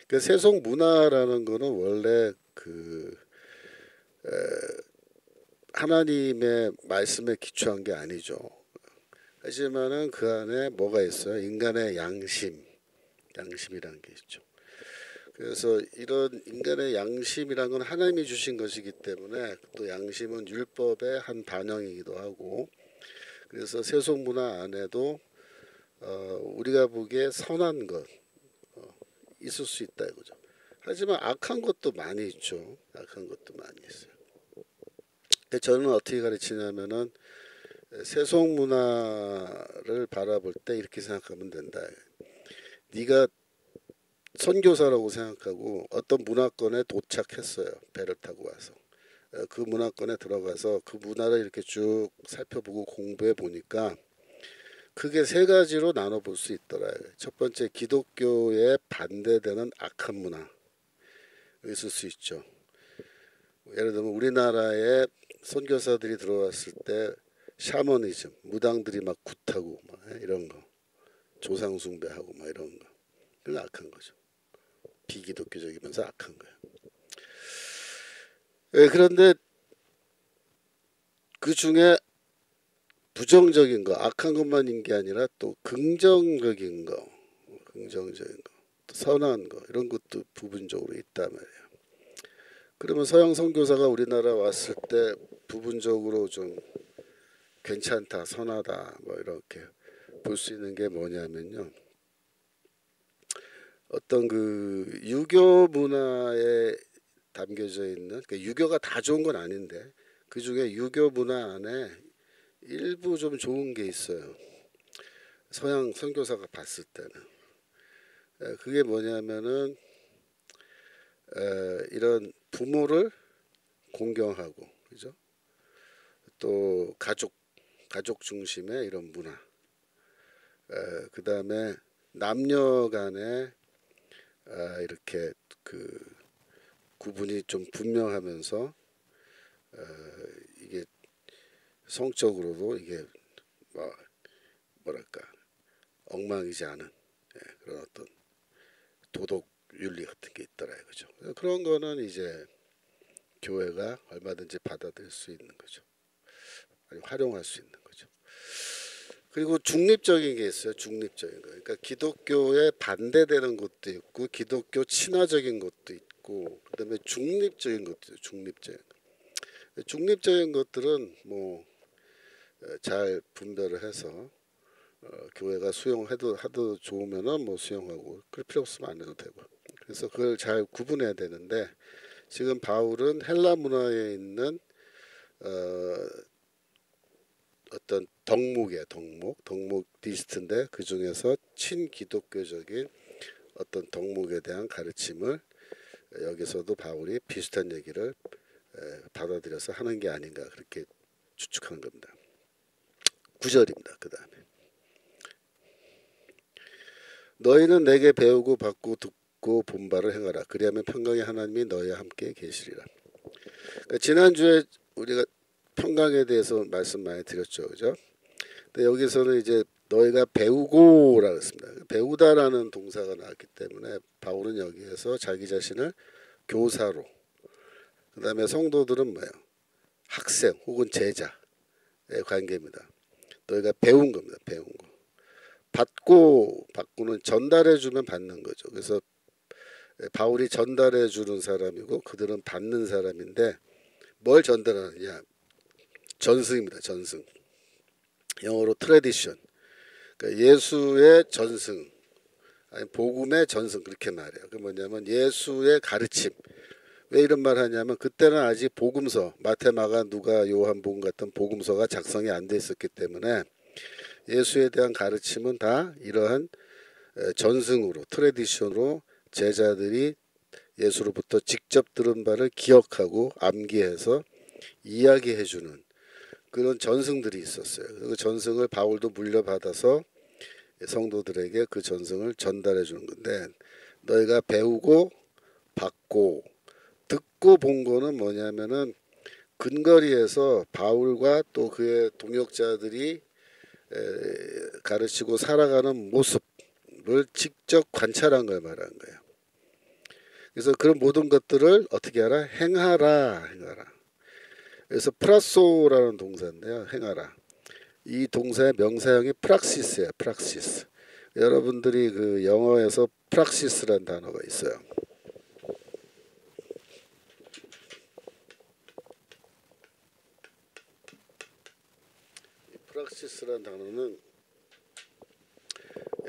그 세속 문화라는 거는 원래 그 하나님의 말씀에 기초한 게 아니죠. 하지만은 그 안에 뭐가 있어요? 인간의 양심이라는 게 있죠. 그래서 이런 인간의 양심이란 건 하나님이 주신 것이기 때문에 또 양심은 율법의 한 반영이기도 하고 그래서 세속 문화 안에도 우리가 보기에 선한 것 있을 수 있다 이거죠. 하지만 악한 것도 많이 있죠. 악한 것도 많이 있어요. 저는 어떻게 가르치냐면은 세속 문화를 바라볼 때 이렇게 생각하면 된다. 네가 선교사라고 생각하고 어떤 문화권에 도착했어요. 배를 타고 와서 그 문화권에 들어가서 그 문화를 이렇게 쭉 살펴보고 공부해 보니까 크게 세 가지로 나눠 볼 수 있더라. 첫 번째 기독교에 반대되는 악한 문화 있을 수 있죠. 예를 들면 우리나라에 선교사들이 들어왔을 때 샤머니즘, 무당들이 막 굿하고 막 이런 거, 조상 숭배하고 막 이런 거, 그건 악한 거죠. 비기독교적이면서 악한 거예요. 그런데 그 중에 부정적인 거, 악한 것만인 게 아니라 또 긍정적인 거, 또 선한 거 이런 것도 부분적으로 있단 말이에요. 그러면 서양 선교사가 우리나라 왔을 때 부분적으로 좀 괜찮다, 선하다, 뭐 이렇게 볼 수 있는 게 뭐냐면요. 어떤 그 유교 문화에 담겨져 있는 그러니까 유교가 다 좋은 건 아닌데 그 중에 유교 문화 안에 일부 좀 좋은 게 있어요. 서양 선교사가 봤을 때는 그게 뭐냐면은 이런 부모를 공경하고 그죠? 또 가족 중심의 이런 문화. 그 다음에 남녀 간에 이렇게 그 구분이 좀 분명하면서 이게 성적으로도 이게 뭐랄까 엉망이지 않은 그런 어떤 도덕 윤리 같은 게 있더라 이거죠. 그런 거는 이제 교회가 얼마든지 받아들일 수 있는 거죠. 아니 활용할 수 있는 거죠. 그리고 중립적인 게 있어요. 중립적인 거. 그러니까 기독교에 반대되는 것도 있고 기독교 친화적인 것도 있고 그다음에 중립적인 것도 있어요. 중립적인 것들은 뭐 잘 분별을 해서 교회가 수용해도 하도 좋으면은 뭐 수용하고 그럴 필요 없으면 안 해도 되고 그래서 그걸 잘 구분해야 되는데 지금 바울은 헬라 문화에 있는 어떤 덕목이에요. 덕목 리스트인데 그 중에서 친기독교적인 어떤 덕목에 대한 가르침을 여기서도 바울이 비슷한 얘기를 받아들여서 하는 게 아닌가 그렇게 추측하는 겁니다. 9절입니다. 그 다음에 너희는 내게 배우고 받고 듣고 본 바를 행하라. 그리하면 평강의 하나님이 너희와 함께 계시리라. 그러니까 지난주에 우리가 평강에 대해서 말씀 많이 드렸죠. 그죠? 근데 여기서는 이제 너희가 배우고라고 했습니다. 배우다라는 동사가 나왔기 때문에 바울은 여기에서 자기 자신을 교사로, 그 다음에 성도들은 뭐예요? 학생 혹은 제자의 관계입니다. 너희가 배운 겁니다. 배운 거. 받고는 전달해 주면 받는 거죠. 그래서 바울이 전달해 주는 사람이고 그들은 받는 사람인데 뭘 전달하느냐? 전승입니다. 전승. 영어로 트래디션. 그러니까 예수의 전승, 아니 복음의 전승 그렇게 말해요. 그 뭐냐면 예수의 가르침. 왜 이런 말 하냐면 그때는 아직 복음서, 마태, 마가, 누가, 요한복음 같은 복음서가 작성이 안 돼 있었기 때문에 예수에 대한 가르침은 다 이러한 전승으로, 트래디션으로 제자들이 예수로부터 직접 들은 바를 기억하고 암기해서 이야기해주는 그런 전승들이 있었어요. 그 전승을 바울도 물려받아서 성도들에게 그 전승을 전달해 주는 건데 너희가 배우고 받고 듣고 본 거는 뭐냐면은 근거리에서 바울과 또 그의 동역자들이 가르치고 살아가는 모습을 직접 관찰한 걸 말하는 거예요. 그래서 그런 모든 것들을 어떻게 하라? 행하라. 그래서 프라소라는 동사인데요. 행하라. 이 동사의 명사형이 프락시스예요. 프락시스. 여러분들이 그 영어에서 프락시스라는 단어가 있어요. 프락시스라는 단어는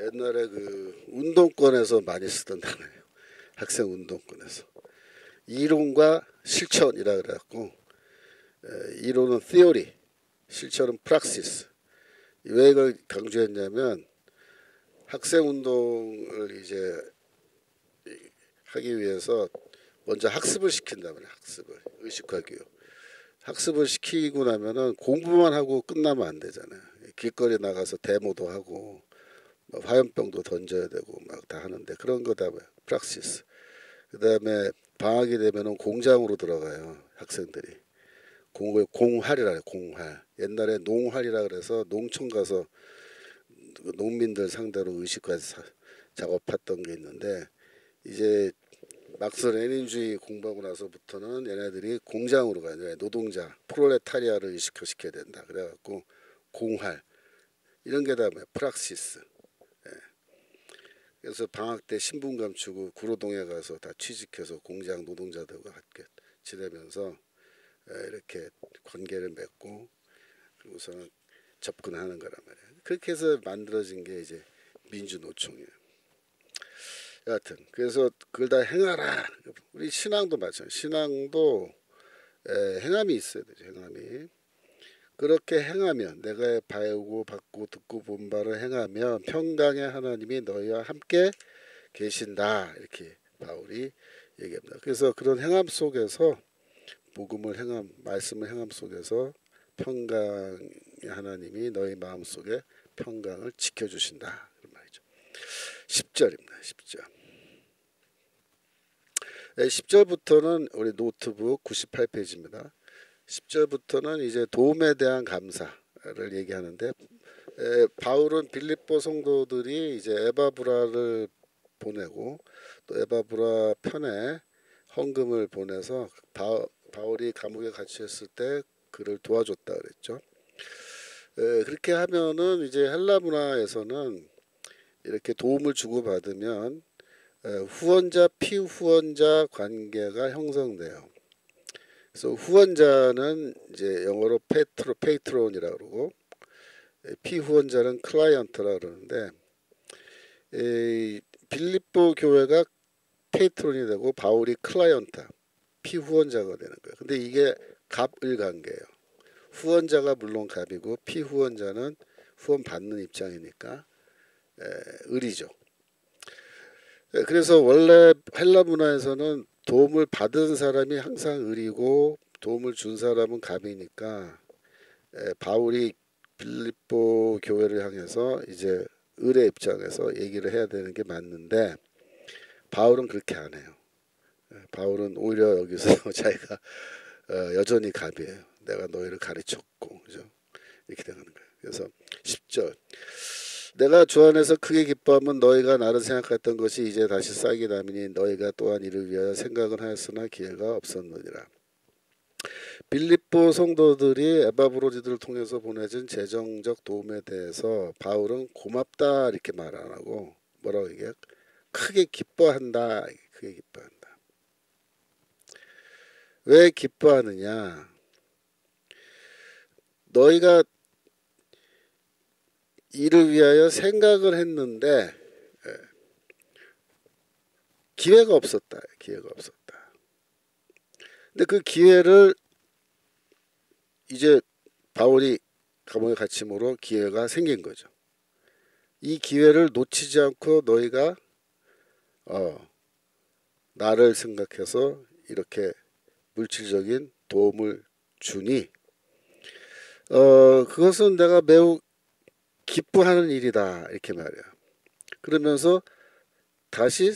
옛날에 그 운동권에서 많이 쓰던 단어예요. 학생 운동권에서. 이론과 실천이라 그래갖고 이론은 theory, 실천은 practice. 왜 이걸 강조했냐면 학생 운동을 이제 하기 위해서 먼저 학습을 시킨단 말이에요. 학습을 의식화 교육. 학습을 시키고 나면은 공부만 하고 끝나면 안 되잖아요. 길거리 나가서 데모도 하고 화염병도 던져야 되고 막 다 하는데 그런 거 다 프락시스. 그다음에 방학이 되면은 공장으로 들어가요. 학생들이. 공활이라 해요. 공활. 옛날에 농활이라 그래서 농촌 가서 농민들 상대로 의식화 작업했던 게 있는데 이제 막스 레닌주의 공부하고 나서부터는 얘네들이 공장으로 가요. 노동자 프롤레타리아를 의식화시켜야 된다. 그래갖고 공활 이런 게 다 프락시스. 그래서 방학 때 신분 감추고 구로동에 가서 다 취직해서 공장 노동자들과 함께 지내면서 이렇게 관계를 맺고 그리고서는 접근하는 거란 말이에요. 그렇게 해서 만들어진 게 이제 민주노총이에요. 여하튼 그래서 그걸 다 행하라. 우리 신앙도 마찬가지예요. 신앙도 행함이 있어야 되죠. 행함이. 그렇게 행하면 내가 배우고 받고 듣고 본 바를 행하면 평강의 하나님이 너희와 함께 계신다. 이렇게 바울이 얘기합니다. 그래서 그런 행함 속에서 복음을 행함, 말씀을 행함 속에서 평강의 하나님이 너희 마음속에 평강을 지켜주신다. 그런 말이죠. 10절입니다. 10절. 10절부터는 우리 노트북 98페이지입니다. 10절부터는 이제 도움에 대한 감사를 얘기하는데 바울은 빌립보 성도들이 이제 에바브라를 보내고 또 에바브라 편에 헌금을 보내서 바울이 감옥에 갇혔을 때 그를 도와줬다 그랬죠. 그렇게 하면은 이제 헬라 문화에서는 이렇게 도움을 주고받으면 후원자 피후원자 관계가 형성돼요. 그래서 후원자는 이제 영어로 페이트론이라고 그러고 피후원자는 클라이언트라 그러는데 빌립보 교회가 페이트론이 되고 바울이 클라이언트 피후원자가 되는 거예요. 근데 이게 갑을 관계예요. 후원자가 물론 갑이고 피후원자는 후원 받는 입장이니까 을이죠. 그래서 원래 헬라 문화에서는 도움을 받은 사람이 항상 을이고 도움을 준 사람은 갑이니까 바울이 빌립보 교회를 향해서 이제 을의 입장에서 얘기를 해야 되는 게 맞는데 바울은 그렇게 안 해요. 바울은 오히려 여기서 자기가 여전히 갑이에요. 내가 너희를 가르쳤고, 그죠? 이렇게 되는 거예요. 그래서 10절 내가 주 안에서 크게 기뻐하면 너희가 나를 생각했던 것이 이제 다시 싹이 나미니 너희가 또한 이를 위하여 생각은 하였으나 기회가 없었느니라. 빌립보 성도들이 에바브로디들을 통해서 보내준 재정적 도움에 대해서 바울은 고맙다 이렇게 말 안 하고 뭐라고 얘기해요? 크게 기뻐한다. 크게 기뻐한다. 왜 기뻐하느냐? 너희가 이를 위하여 생각을 했는데 기회가 없었다. 기회가 없었다. 근데 그 기회를 이제 바울이 감옥에 갇힘으로 기회가 생긴 거죠. 이 기회를 놓치지 않고 너희가 나를 생각해서 이렇게 물질적인 도움을 주니 그것은 내가 매우 기뻐하는 일이다 이렇게 말해요. 그러면서 다시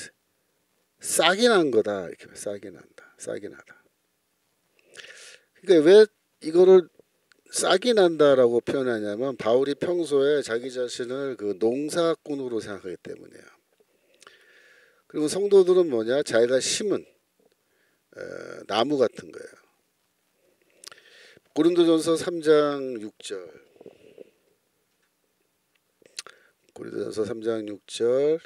싹이 난 거다 이렇게 말해요. 싹이 난다. 싹이 나다. 그러니까 왜 이거를 싹이 난다라고 표현하냐면 바울이 평소에 자기 자신을 그 농사꾼으로 생각하기 때문이에요. 그리고 성도들은 뭐냐? 자기가 심은 나무 같은 거예요. 고린도전서 3장 6절 고린도전서 3장 6절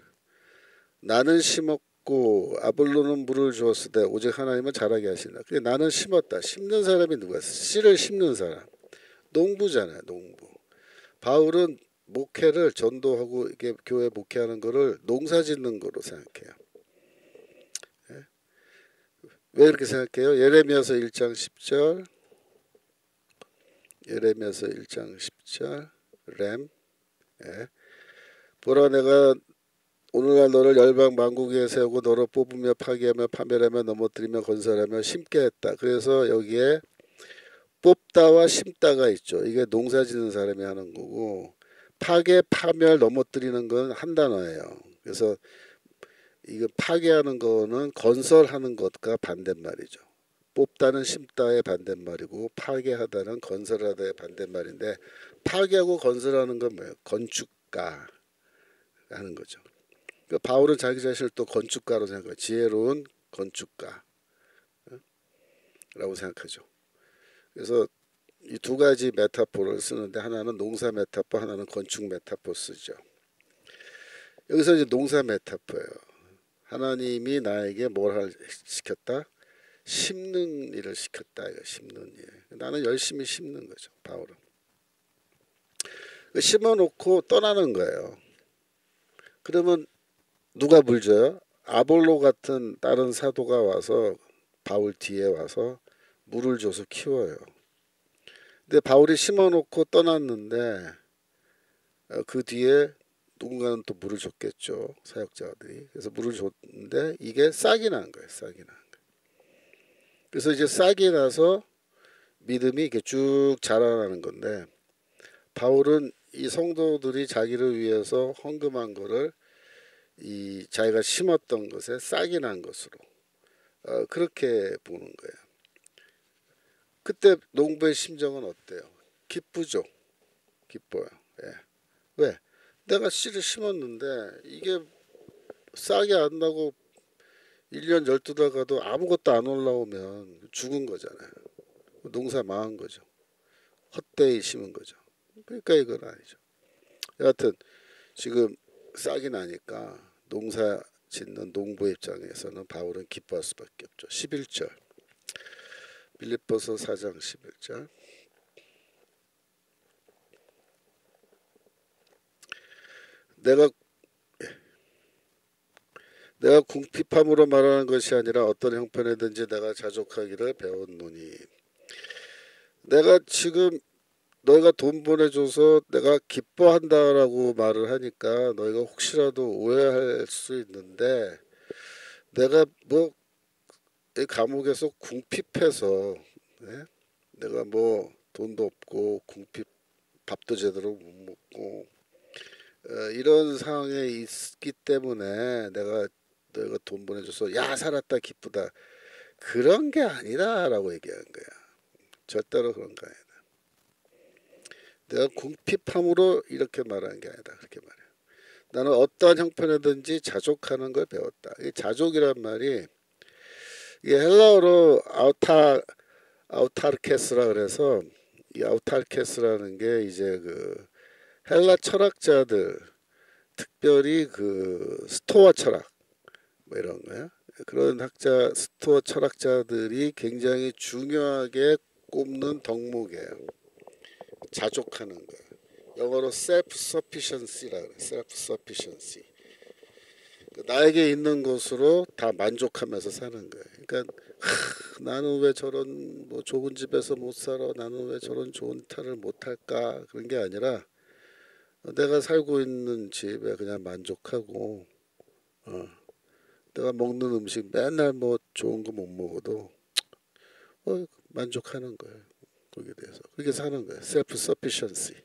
나는 심었고 아볼로는 물을 주었으되 오직 하나님은 자라게 하신다. 그래 나는 심었다. 심는 사람이 누구야? 씨를 심는 사람. 농부잖아요. 농부. 바울은 목회를 전도하고 이게 교회 목회하는 거를 농사 짓는 거로 생각해요. 왜 그렇게 생각해요? 예레미야서 1장 10절 예레미야서 1장 10절 램 보라 내가 오늘날 너를 열방 만국에 세우고 너를 뽑으며 파괴하며 파멸하며 넘어뜨리며 건설하며 심게 했다. 그래서 여기에 뽑다와 심다가 있죠. 이게 농사 짓는 사람이 하는 거고 파괴 파멸 넘어뜨리는 건 한 단어예요. 그래서 이거 파괴하는 거는 건설하는 것과 반대말이죠. 뽑다는 심다의 반대말이고 파괴하다는 건설하다의 반대말인데 파괴하고 건설하는 건 뭐예요? 건축가 하는 거죠. 그러니까 바울은 자기 자신을 또 건축가로 생각해요. 지혜로운 건축가라고 생각하죠. 그래서 이 두 가지 메타포를 쓰는데 하나는 농사 메타포, 하나는 건축 메타포 쓰죠. 여기서 이제 농사 메타포예요. 하나님이 나에게 뭘 시켰다? 심는 일을 시켰다. 이거 심는 일. 나는 열심히 심는 거죠. 바울은. 심어놓고 떠나는 거예요. 그러면 누가 물 줘요? 아볼로 같은 다른 사도가 와서 바울 뒤에 와서 물을 줘서 키워요. 근데 바울이 심어놓고 떠났는데 그 뒤에 누군가는 또 물을 줬겠죠. 사역자들이. 그래서 물을 줬는데 이게 싹이 난 거예요. 싹이 난 거예요. 그래서 이제 싹이 나서 믿음이 이렇게 쭉 자라나는 건데 바울은 이 성도들이 자기를 위해서 헌금한 거를 이 자기가 심었던 것에 싹이 난 것으로 그렇게 보는 거예요. 그때 농부의 심정은 어때요? 기쁘죠. 기뻐요. 예. 왜? 내가 씨를 심었는데 이게 싹이 안 나고 1년 12달 가도 아무것도 안 올라오면 죽은 거잖아요. 농사 망한 거죠. 헛되이 심은 거죠. 그러니까 이건 아니죠. 여하튼 지금 싹이 나니까 농사 짓는 농부 입장에서는 바울은 기뻐할 수밖에 없죠. 11절 빌립보서 4장 11절 내가 궁핍함으로 말하는 것이 아니라 어떤 형편에든지 내가 자족하기를 배웠노니 내가 지금 너희가 돈 보내줘서 내가 기뻐한다라고 말을 하니까 너희가 혹시라도 오해할 수 있는데 내가 뭐 이 감옥에서 궁핍해서 예? 내가 뭐 돈도 없고 궁핍 밥도 제대로 못 먹고 이런 상황에 있기 때문에 내가 너희가 돈 보내줘서 야 살았다 기쁘다 그런 게 아니다라고 얘기한 거야. 절대로 그런 거 아니다. 내가 궁핍함으로 이렇게 말하는 게 아니다. 그렇게 말해. 나는 어떠한 형편이든지 자족하는 걸 배웠다. 이 자족이란 말이 이게 헬라어로 아우타르케스라 그래서 이 아우타르케스라는 게 이제 그 헬라 철학자들 특별히 그 스토아 철학 뭐 이런 거야. 그런 학자 스토아 철학자들이 굉장히 중요하게 꼽는 덕목이에요. 자족하는 거. 영어로 self-sufficiency라 그래. self-sufficiency. 나에게 있는 것으로 다 만족하면서 사는 거예요. 그러니까 나는 왜 저런 뭐 좋은 집에서 못 살아? 나는 왜 저런 좋은 차를 못 탈까? 그런 게 아니라 내가 살고 있는 집에 그냥 만족하고 내가 먹는 음식 맨날 뭐 좋은 거 못 먹어도 만족하는 거예요. 거기에 대해서 그렇게 사는 거예요. self sufficiency.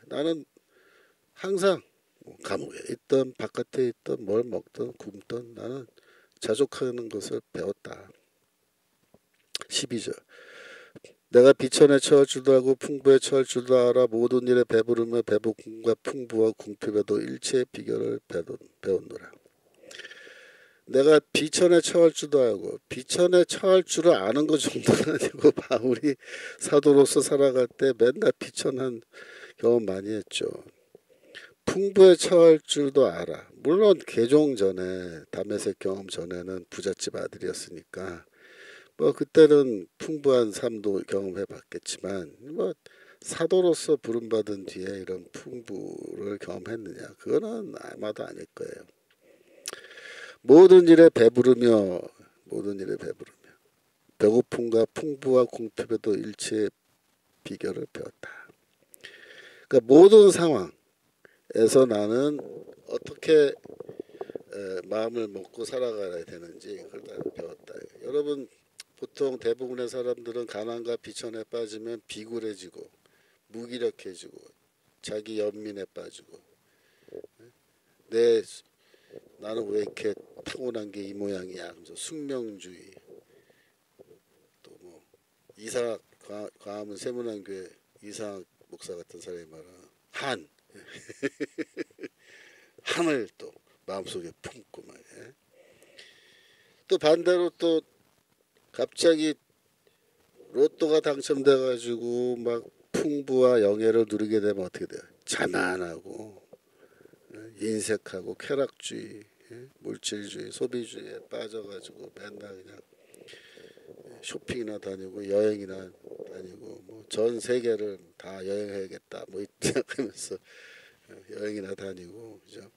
나는 항상 뭐 감옥에 있던 바깥에 있던 뭘 먹던 굶던 나는 자족하는 것을 배웠다. 12절 내가 비천에 처할 줄도 알고 풍부에 처할 줄도 알아 모든 일에 배부르며 배고픔과 풍부와 궁핍에도 일체의 비결을 배웠노라. 내가 비천에 처할 줄도 알고 비천에 처할 줄을 아는 것 정도는 아니고 바울이 사도로서 살아갈 때 맨날 비천한 경험 많이 했죠. 풍부에 처할 줄도 알아. 물론 개종 전에 다메섹 경험 전에는 부잣집 아들이었으니까 뭐 그때는 풍부한 삶도 경험해 봤겠지만 뭐 사도로서 부름받은 뒤에 이런 풍부를 경험했느냐 그거는 아마도 아닐 거예요. 모든 일에 배부르며 배고픔과 풍부와 궁핍에도 일체의 비결을 배웠다. 그러니까 모든 상황에서 나는 어떻게 마음을 먹고 살아가야 되는지 그걸 다 배웠다. 여러분 보통 대부분의 사람들은 가난과 비천에 빠지면 비굴해지고 무기력해지고 자기 연민에 빠지고 나는 왜 이렇게 타고난 게 이 모양이야. 숙명주의 또 뭐 이삭 광화문 세문안교회 이삭 목사 같은 사람이 말하는 한을 또 마음속에 품고 말이야. 또 반대로 또 갑자기 로또가 당첨돼가지고 막 풍부와 영예를 누리게 되면 어떻게 돼요? 자만하고 인색하고 쾌락주의, 물질주의, 소비주의에 빠져가지고 맨날 그냥 쇼핑이나 다니고 여행이나 다니고 뭐 전 세계를 다 여행해야겠다 뭐 이러면서 여행이나 다니고 그죠?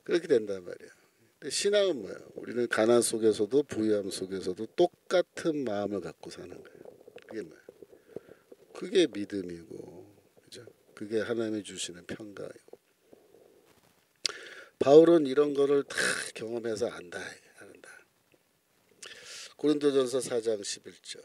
그렇게 된단 말이야. 근데 신앙은 뭐야? 우리는 가난 속에서도 부유함 속에서도 똑같은 마음을 갖고 사는 거예요. 그게 뭐야? 그게 믿음이고, 그죠? 그게 하나님이 주시는 평강이고. 바울은 이런 거를 다 경험해서 안다. 고린도전서 4장 11절.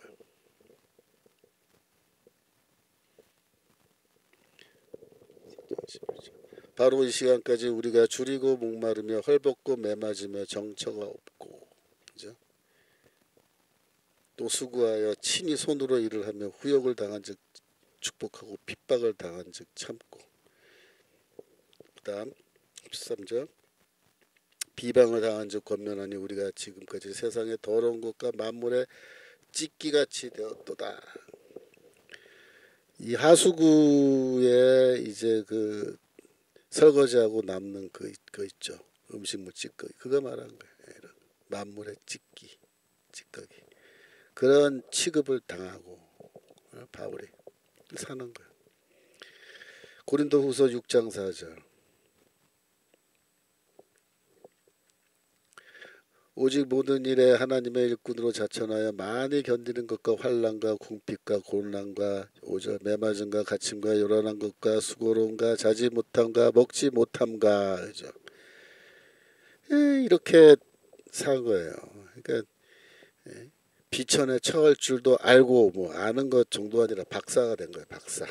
바로 이 시간까지 우리가 줄이고 목마르며 헐벗고 매맞으며 정처가 없고, 그죠? 또 수고하여 친히 손으로 일을 하며 후욕을 당한즉 축복하고 핍박을 당한즉 참고. 그다음 13절. 비방을 당한즉 권면하니 우리가 지금까지 세상의 더러운 것과 만물의 찢기같이 되었도다. 이 하수구에 이제 그 설거지하고 남는 그 있죠. 음식물 찌꺼기 그거 말하는 거예요. 이런 만물의 찌꺼기 그런 취급을 당하고 바울이 사는 거예요. 고린도후서 6장 4절. 오직 모든 일에 하나님의 일꾼으로 자천하여 많이 견디는 것과 환난과 궁핍과 고난과 오저 매맞음과 갇힘과 요란한 것과 수고로움과 자지 못함과 먹지 못함과 그죠? 이렇게 산 거예요. 그러니까 비천에 처할 줄도 알고 뭐 아는 것 정도가 아니라 박사가 된 거예요. 박사.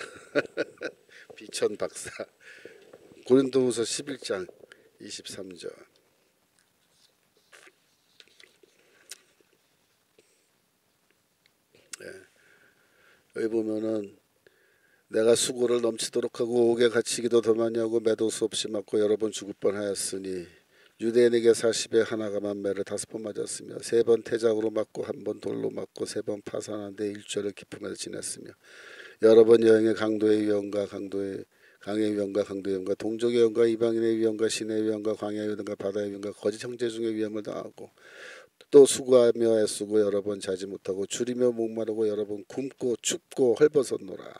비천 박사. 고린도후서 11장 23절. 여기 보면은 내가 수고를 넘치도록 하고 옥에 갇히기도 더 많이 하고 매도 수없이 맞고 여러 번 죽을 뻔하였으니 유대인에게 40에 하나가 만매를 5번 맞았으며 3번 태장으로 맞고 1번 돌로 맞고 3번 파산한데 일주일을 기품에서 지냈으며 여러 번 여행의 강도의 위험과 강의 위험과 강도의 위험과 동족의 위험과 이방인의 위험과 신의 위험과 광야의 위험과 바다의 위험과 거짓 형제 중의 위험을 당하고 또 수고하며 애쓰고 여러 번 자지 못하고 줄이며 목마르고 여러 번 굶고 춥고 헐벗었노라.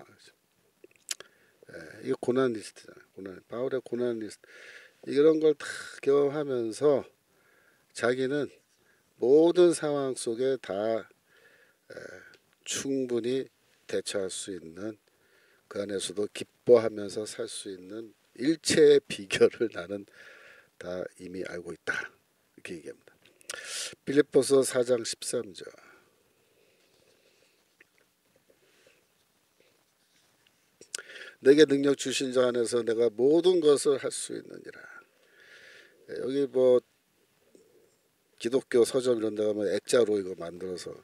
이게 고난 리스트잖아요. 바울의 고난 리스트. 이런 걸 다 경험하면서 자기는 모든 상황 속에 다 충분히 대처할 수 있는, 그 안에서도 기뻐하면서 살 수 있는 일체의 비결을 나는 다 이미 알고 있다. 이렇게 얘기합니다. 빌립보서 4장 13절. 내게 능력 주신 자 안에서 내가 모든 것을 할 수 있느니라. 여기 뭐 기독교 서점 이런 데 가면 액자로 이거 만들어서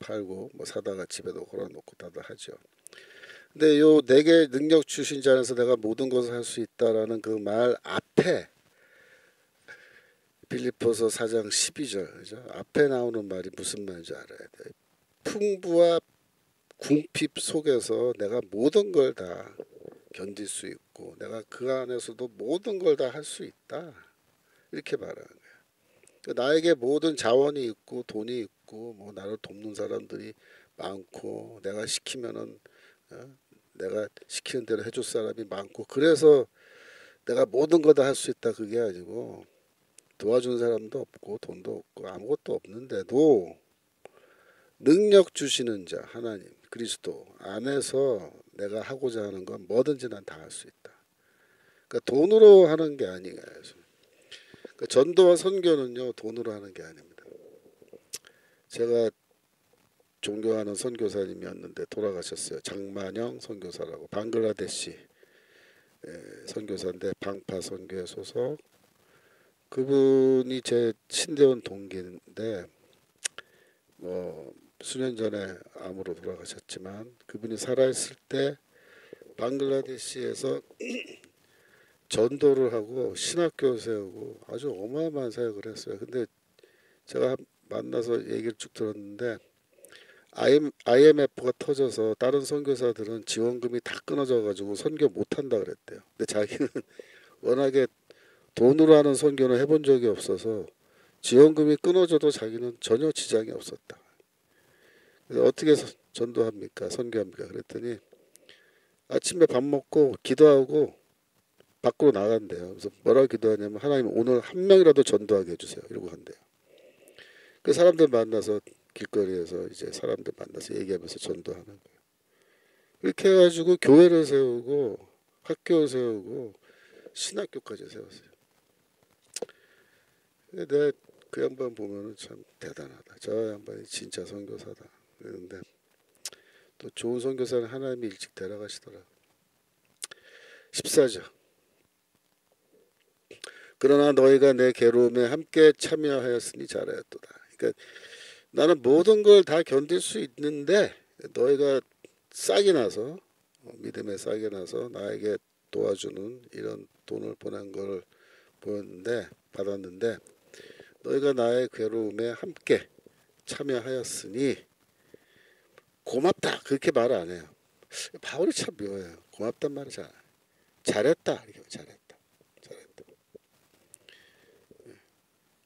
팔고 뭐 사다가 집에도 걸어놓고 다들 하죠. 근데 요 내게 능력 주신 자 안에서 내가 모든 것을 할 수 있다라는 그 말 앞에 빌립보서 4장 12절 그죠? 앞에 나오는 말이 무슨 말인지 알아야 돼. 풍부와 궁핍 속에서 내가 모든 걸 다 견딜 수 있고 내가 그 안에서도 모든 걸 다 할 수 있다. 이렇게 말하는 거야. 나에게 모든 자원이 있고 돈이 있고 뭐 나를 돕는 사람들이 많고 내가 시키면은 내가 시키는 대로 해줄 사람이 많고 그래서 내가 모든 거 다 할 수 있다 그게 아니고 도와주는 사람도 없고 돈도 없고 아무것도 없는데도 능력 주시는 자 하나님 그리스도 안에서 내가 하고자 하는 건 뭐든지 난 다 할 수 있다. 그러니까 돈으로 하는 게 아니에요. 그러니까 전도와 선교는요 돈으로 하는 게 아닙니다. 제가 존경하는 선교사님이었는데 돌아가셨어요. 장만영 선교사라고 방글라데시 선교사인데 방파 선교회 소속. 그분이 제 친대원 동기인데 뭐 수년 전에 암으로 돌아가셨지만 그분이 살아있을 때 방글라데시에서 전도를 하고 신학교 세우고 아주 어마어마한 사역을 했어요. 근데 제가 만나서 얘기를 쭉 들었는데 IMF가 터져서 다른 선교사들은 지원금이 다 끊어져 가지고 선교 못한다 그랬대요. 근데 자기는 워낙에 돈으로 하는 선교는 해본 적이 없어서 지원금이 끊어져도 자기는 전혀 지장이 없었다. 그래서 어떻게 전도합니까? 선교합니까? 그랬더니 아침에 밥 먹고 기도하고 밖으로 나간대요. 그래서 뭐라고 기도하냐면 하나님 오늘 한 명이라도 전도하게 해주세요. 이러고 한대요. 그 사람들 만나서 길거리에서 이제 사람들 만나서 얘기하면서 전도하는 거예요. 이렇게 해가지고 교회를 세우고 학교를 세우고 신학교까지 세웠어요. 내가 그 양반 보면은 참 대단하다. 저 양반이 진짜 선교사다. 그런데 또 좋은 선교사는 하나님이 일찍 데려가시더라. 14절. 그러나 너희가 내 괴로움에 함께 참여하였으니 잘하였도다. 그러니까 나는 모든 걸 다 견딜 수 있는데 너희가 싹이 나서 믿음에 싹이 나서 나에게 도와주는 이런 돈을 보낸 걸 보였는데 받았는데 너희가 나의 괴로움에 함께 참여하였으니 고맙다 그렇게 말 안 해요. 바울이 참 묘해요. 고맙단 말을 잘했다 이렇게 잘했다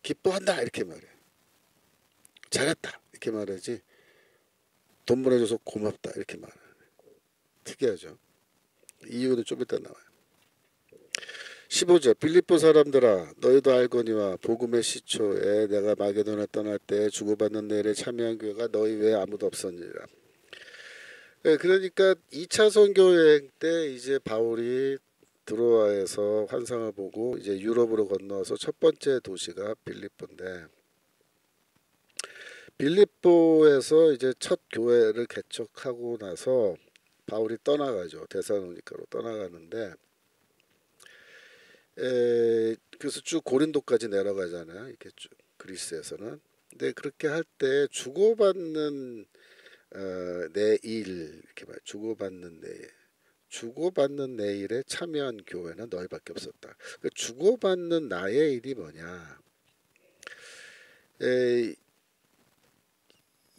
기뻐한다 이렇게 말해요. 잘했다 이렇게 말하지 돈 보내줘서 고맙다 이렇게 말해요. 특이하죠. 이유는 좀 이따 나와요. 15절 빌립보 사람들아 너희도 알거니와 복음의 시초에 내가 마게도냐 떠날 때 주고받는 내일에 참여한 교회가 너희 외에 아무도 없었느니라. 그러니까 2차 선교 여행 때 이제 바울이 드로아에서 환상을 보고 이제 유럽으로 건너서 첫 번째 도시가 빌립보인데, 빌립보에서 이제 첫 교회를 개척하고 나서 바울이 떠나가죠. 데살로니가로 떠나가는데, 그래서 쭉 고린도까지 내려가잖아요. 이렇게 쭉 그리스에서는. 근데 그렇게 할 때 주고받는 내일, 이렇게 말 주고받는 내일, 주고받는 내일에 참여한 교회는 너희밖에 없었다. 그 주고받는 나의 일이 뭐냐?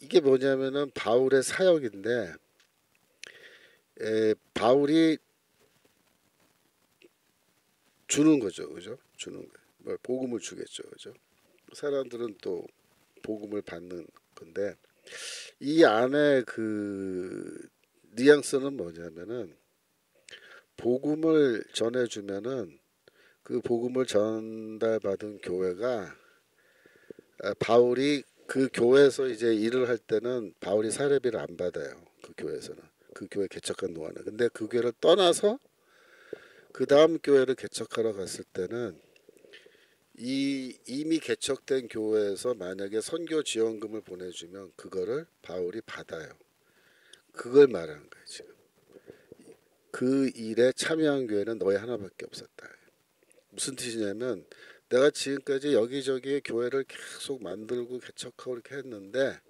이게 뭐냐면은 바울의 사역인데, 바울이 주는 거죠, 그죠? 주는 거, 뭐 복음을 주겠죠, 그죠? 사람들은 또 복음을 받는 건데, 이 안에 그 뉘앙스는 뭐냐면은 복음을 전해주면은 그 복음을 전달받은 교회가 바울이 그 교회에서 이제 일을 할 때는 바울이 사례비를 안 받아요. 그 교회에서는 그 교회 개척한 동안은. 근데 그 교회를 떠나서 그 다음 교회를 개척하러 갔을 때는 이미 개척된 교회에서 만약에 선교 지원금을 보내주면 그거를 바울이 받아요. 그걸 말하는 거예요 지금. 그 일에 참여한 교회는 너희 하나밖에 없었다. 무슨 뜻이냐면 내가 지금까지 여기저기 교회를 계속 만들고 개척하고 이렇게 했는데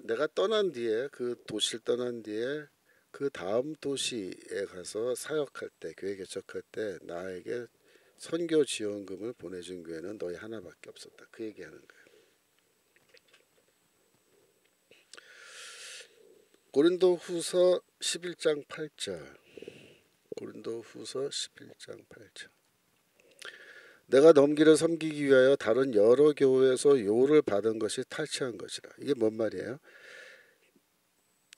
내가 떠난 뒤에 그 도시를 떠난 뒤에 그 다음 도시에 가서 사역할 때 교회 개척할 때 나에게 선교 지원금을 보내준 교회는 너희 하나밖에 없었다. 그 얘기하는 거예요. 고린도후서 11장 8절. 고린도후서 11장 8절. 내가 넘기를 섬기기 위하여 다른 여러 교회에서 요를 받은 것이 탈취한 것이라. 이게 뭔 말이에요?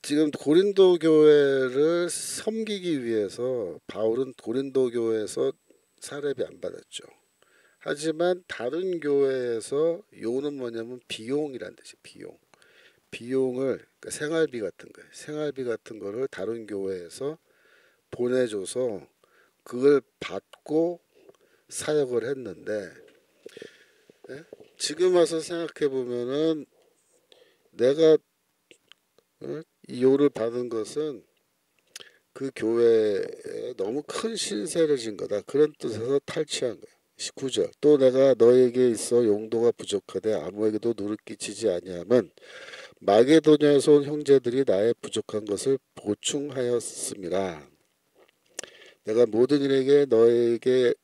지금 고린도 교회를 섬기기 위해서 바울은 고린도 교회에서 사례비 안 받았죠. 하지만 다른 교회에서 요는 뭐냐면 비용이란 뜻이 비용을 그러니까 생활비 같은 거예요. 생활비 같은 거를 다른 교회에서 보내줘서 그걸 받고 사역을 했는데, 지금 와서 생각해 보면은 내가 이 요를 받은 것은 그 교회에 너무 큰 신세를 진 거다. 그런 뜻에서 탈취한 거예요. 19절. 또 내가 너에게 있어 용도가 부족하되 아무에게도 누를 끼치지 아니함은 마게도냐에서 온 형제들이 나의 부족한 것을 보충하였음이라. 내가 모든 일에게 너에게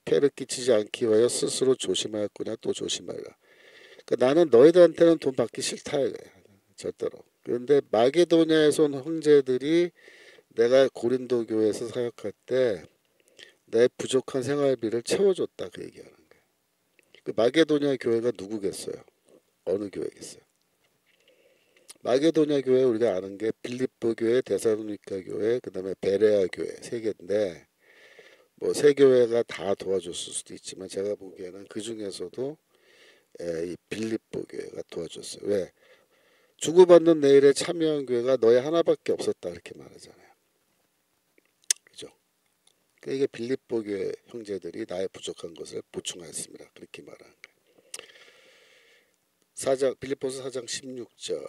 폐를 끼치지 않기 위하여 스스로 조심하였구나. 또 조심하라. 그러니까 나는 너희들한테는 돈 받기 싫다 이거야. 절대로. 그런데 마게도냐에서 온 형제들이 내가 고린도 교회에서 사역할 때 내 부족한 생활비를 채워줬다 그 얘기하는 거예요. 그 마게도냐 교회가 누구겠어요? 어느 교회겠어요? 마게도냐 교회 우리가 아는 게 빌립보 교회, 데살로니가 교회, 그다음에 베레아 교회 세 개인데 뭐 세 교회가 다 도와줬을 수도 있지만 제가 보기에는 그 중에서도 이 빌립보 교회가 도와줬어요. 왜? 주고받는 내일에 참여한 교회가 너희 하나밖에 없었다 이렇게 말하잖아요. 그죠? 그러니까 이게 빌립보 교회 형제들이 나의 부족한 것을 보충하였습니다. 그렇게 말하는 거예요. 4장 빌립보서 4장 16절.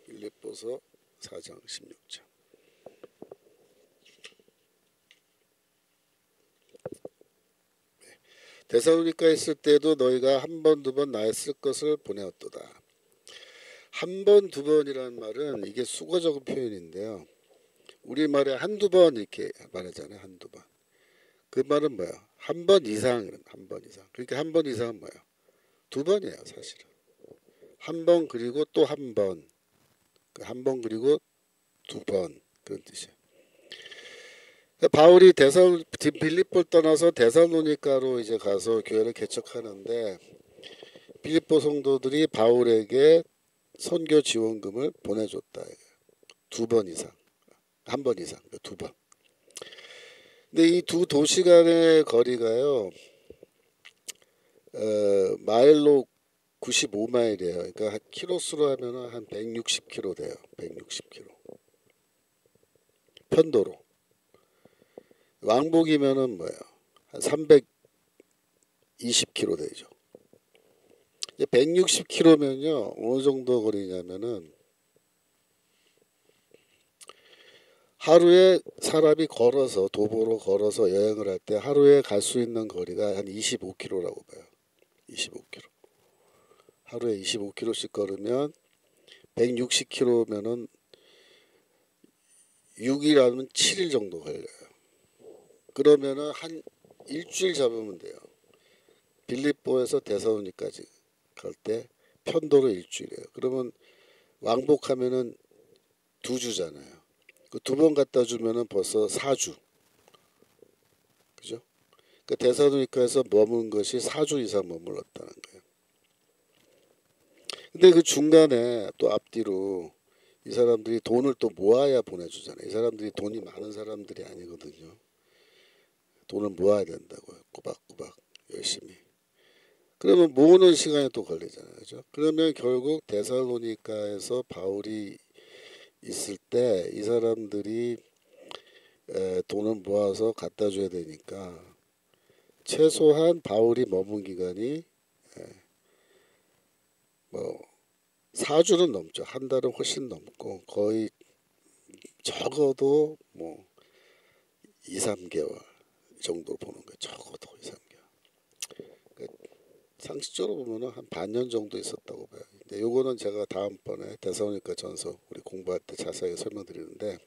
빌립보서 4장 16절. 데살로니가에 있을 때도 너희가 한 번 두 번 나의 쓸 것을 보내었도다. 한 번 두 번이라는 말은 이게 수거적인 표현인데요. 우리말에 한두 번 이렇게 말하잖아요. 한두 번. 그 말은 뭐야? 한 번 이상, 한 번 이상. 그러니까 한 번 이상은 뭐야? 두 번이에요, 사실은. 한 번 그리고 또 한 번. 한 번 그리고 두 번. 그런 뜻이에요. 바울이 빌립보를 떠나서 데살로니가로 이제 가서 교회를 개척하는데 빌립보 성도들이 바울에게 선교 지원금을 보내줬다. 두 번 이상, 한 번 이상, 두 번. 근데 이 두 도시 간의 거리가요, 마일로 95마일이에요. 그러니까 키로수로 하면은 한 160km 돼요. 160km. 편도로. 왕복이면은 뭐예요? 한 320km 되죠. 160km면요, 어느 정도 거리냐면은 하루에 사람이 걸어서 도보로 걸어서 여행을 할 때 하루에 갈 수 있는 거리가 한 25km라고 봐요. 25km. 하루에 25km씩 걸으면 160km면은 6일 하면 7일 정도 걸려요. 그러면은 한 일주일 잡으면 돼요. 빌립보에서 데살로니까지 갈 때 편도로 일주일이에요. 그러면 왕복하면은 2주잖아요. 그 두 번 갖다 주면은 벌써 4주. 그죠? 그 데살로니카에서 머문 것이 4주 이상 머물렀다는 거예요. 근데 그 중간에 또 앞뒤로 이 사람들이 돈을 또 모아야 보내주잖아요. 이 사람들이 돈이 많은 사람들이 아니거든요. 돈을 모아야 된다고요. 꼬박꼬박 열심히. 그러면 모으는 시간이 또 걸리잖아요. 그죠? 그러면 결국 데살로니카에서 바울이 있을 때 이 사람들이 돈을 모아서 갖다 줘야 되니까 최소한 바울이 머문 기간이 뭐 4주는 넘죠. 한 달은 훨씬 넘고 거의 적어도 뭐 2, 3개월 정도 보는 거예요. 적어도 2, 3개월. 그러니까 상식적으로 보면은 한 반년 정도 있었다고 봐요. 근데 요거는 제가 다음번에 데살로니가 전서 우리 공부할 때 자세하게 설명드리는데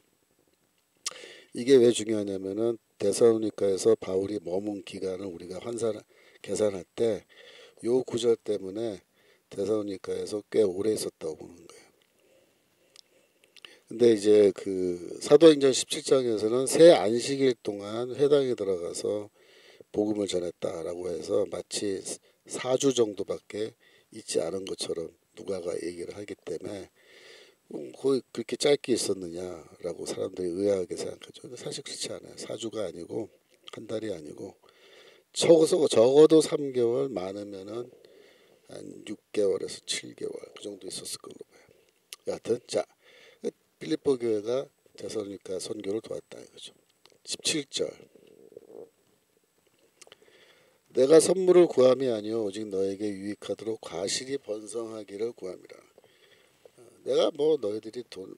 이게 왜 중요하냐면은 데살로니가에서 바울이 머문 기간을 우리가 계산할 때 요 구절 때문에 데살로니가에서 꽤 오래 있었다고 보는 거예요. 근데 이제 그 사도행전 17장에서는 새 안식일 동안 회당에 들어가서 복음을 전했다라고 해서 마치 4주 정도밖에 있지 않은 것처럼 누가가 얘기를 하기 때문에 거의 그렇게 짧게 있었느냐라고 사람들이 의아하게 생각하죠. 근데 사실 그렇지 않아요. 4주가 아니고 한 달이 아니고 적어도 3개월, 많으면은 한 6개월에서 7개월 그 정도 있었을 걸로 봐요. 여하튼 자, 빌립보 교회가 데살로니가 선교를 도왔다 이거죠. 17절. 내가 선물을 구함이 아니요 오직 너에게 유익하도록 과실이 번성하기를 구함이라. 내가 뭐 너희들이 돈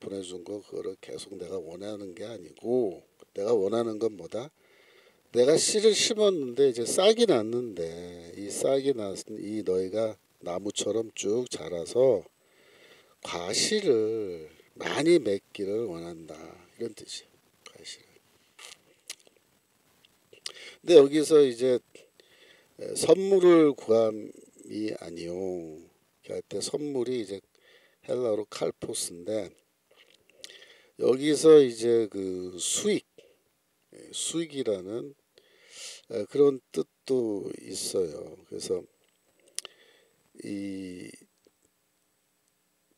보내준 거 그거를 계속 내가 원하는 게 아니고 내가 원하는 건 뭐다? 내가 씨를 심었는데 이제 싹이 났는데 이 싹이 났은 이 너희가 나무처럼 쭉 자라서 과실을 많이 맺기를 원한다 이런 뜻이에요. 과실을. 근데 여기서 이제 선물을 구함이 아니요 할 때 선물이 이제 헬라어로 칼포스인데 여기서 이제 그 수익이라는 그런 뜻도 있어요. 그래서 이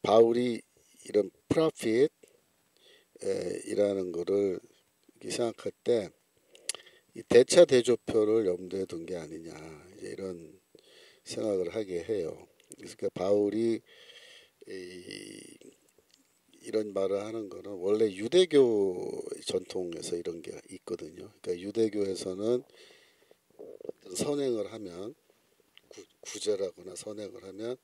바울이 이런 profit 이라는 거를 생각할 때 이 대차 대조표를 염두에 둔 게 아니냐 이제 이런 생각을 하게 해요. 그러니까 바울이 이런 말을 하는 거는 원래 유대교 전통에서 이런 게 있거든요. 그러니까 유대교에서는 어떤 선행을 하면 구제라거나 선행을 하면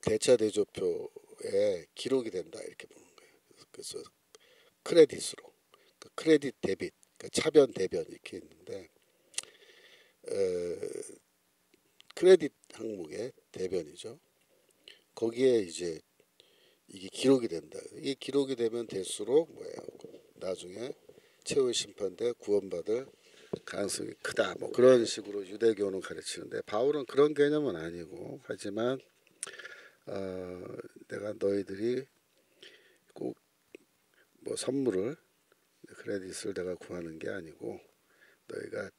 대차 대조표에 기록이 된다 이렇게 보는 거예요. 그래서 크레딧으로 크레딧 데빗 차변 대변 이렇게 있는데 크레딧 항목의 대변이죠. 거기에 이제 이게 기록이 된다. 이게 기록이 되면 될수록 뭐예요? 나중에 최후의 심판 때 구원받을 가능성이 크다. 뭐 그런 식으로 유대교는 가르치는데 바울은 그런 개념은 아니고 하지만 내가 너희들이 꼭 뭐 선물을 크레딧을 내가 구하는 게 아니고 너희가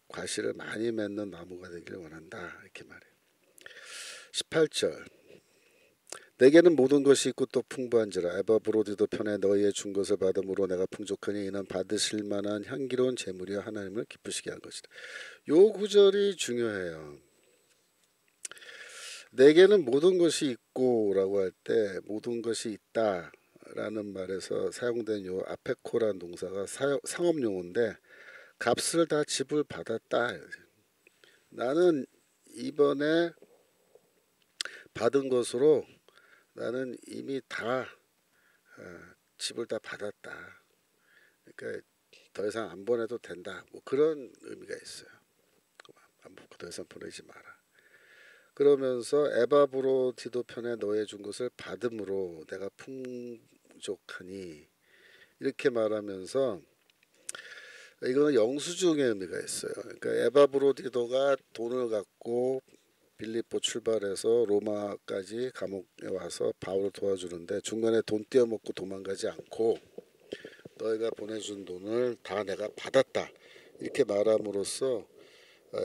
과실을 많이 맺는 나무가 되기를 원한다 이렇게 말해요. 18절 내게는 모든 것이 있고 또 풍부한지라. 에바브로디도 편에 너희의 준 것을 받음으로 내가 풍족하니 이는 받으실 만한 향기로운 재물이여 하나님을 기쁘시게 한 것이다. 요 구절이 중요해요. 내게는 모든 것이 있고 라고 할 때 모든 것이 있다 라는 말에서 사용된 요 아페코라는 동사가 상업용어인데 값을 다 지불 받았다. 나는 이번에 받은 것으로 나는 이미 다 집을 다 받았다. 그러니까 더 이상 안 보내도 된다. 뭐 그런 의미가 있어요. 더 이상 보내지 마라. 그러면서 에바브로디도 편에 너의 준 것을 받음으로 내가 풍족하니 이렇게 말하면서 이거는 영수증의 의미가 있어요. 그러니까 에바브로디도가 돈을 갖고 빌립보 출발해서 로마까지 감옥에 와서 바울을 도와주는데 중간에 돈 떼어먹고 도망가지 않고 너희가 보내준 돈을 다 내가 받았다 이렇게 말함으로써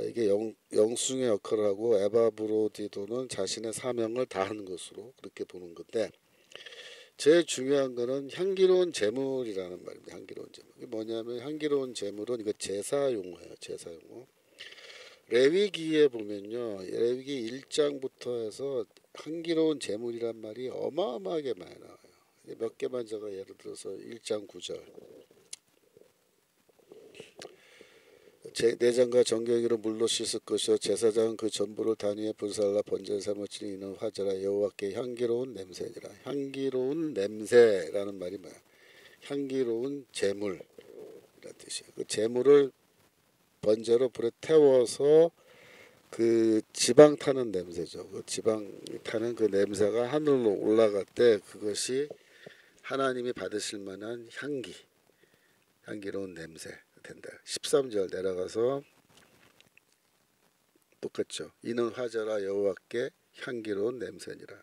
이게 영수증의 역할을 하고 에바브로디도는 자신의 사명을 다하는 것으로 그렇게 보는 건데 제일 중요한 거는 향기로운 재물이라는 말입니다. 향기로운 재물. 이게 뭐냐면 향기로운 재물은 이거 제사 용어예요. 제사 용어. 레위기에 보면요. 레위기 1장부터 해서 향기로운 재물이란 말이 어마어마하게 많이 나와요. 몇 개만 제가 예를 들어서 1장 9절. 내장과 정경이로 물로 씻을 것이요 제사장은 그 전부를 단 위에 불살라 번제를 삼을지니 이는 화제라 여호와께 향기로운 냄새니라. 향기로운 냄새라는 말이 뭐야? 향기로운 재물이라는 뜻이에요. 그 재물을 번제로 불에 태워서 그 지방 타는 냄새죠. 그 지방 타는 그 냄새가 하늘로 올라갈 때 그것이 하나님이 받으실 만한 향기로운 냄새 된다. 13절 내려가서 똑같죠. 이는 화제라 여호와께 향기로운 냄새니라.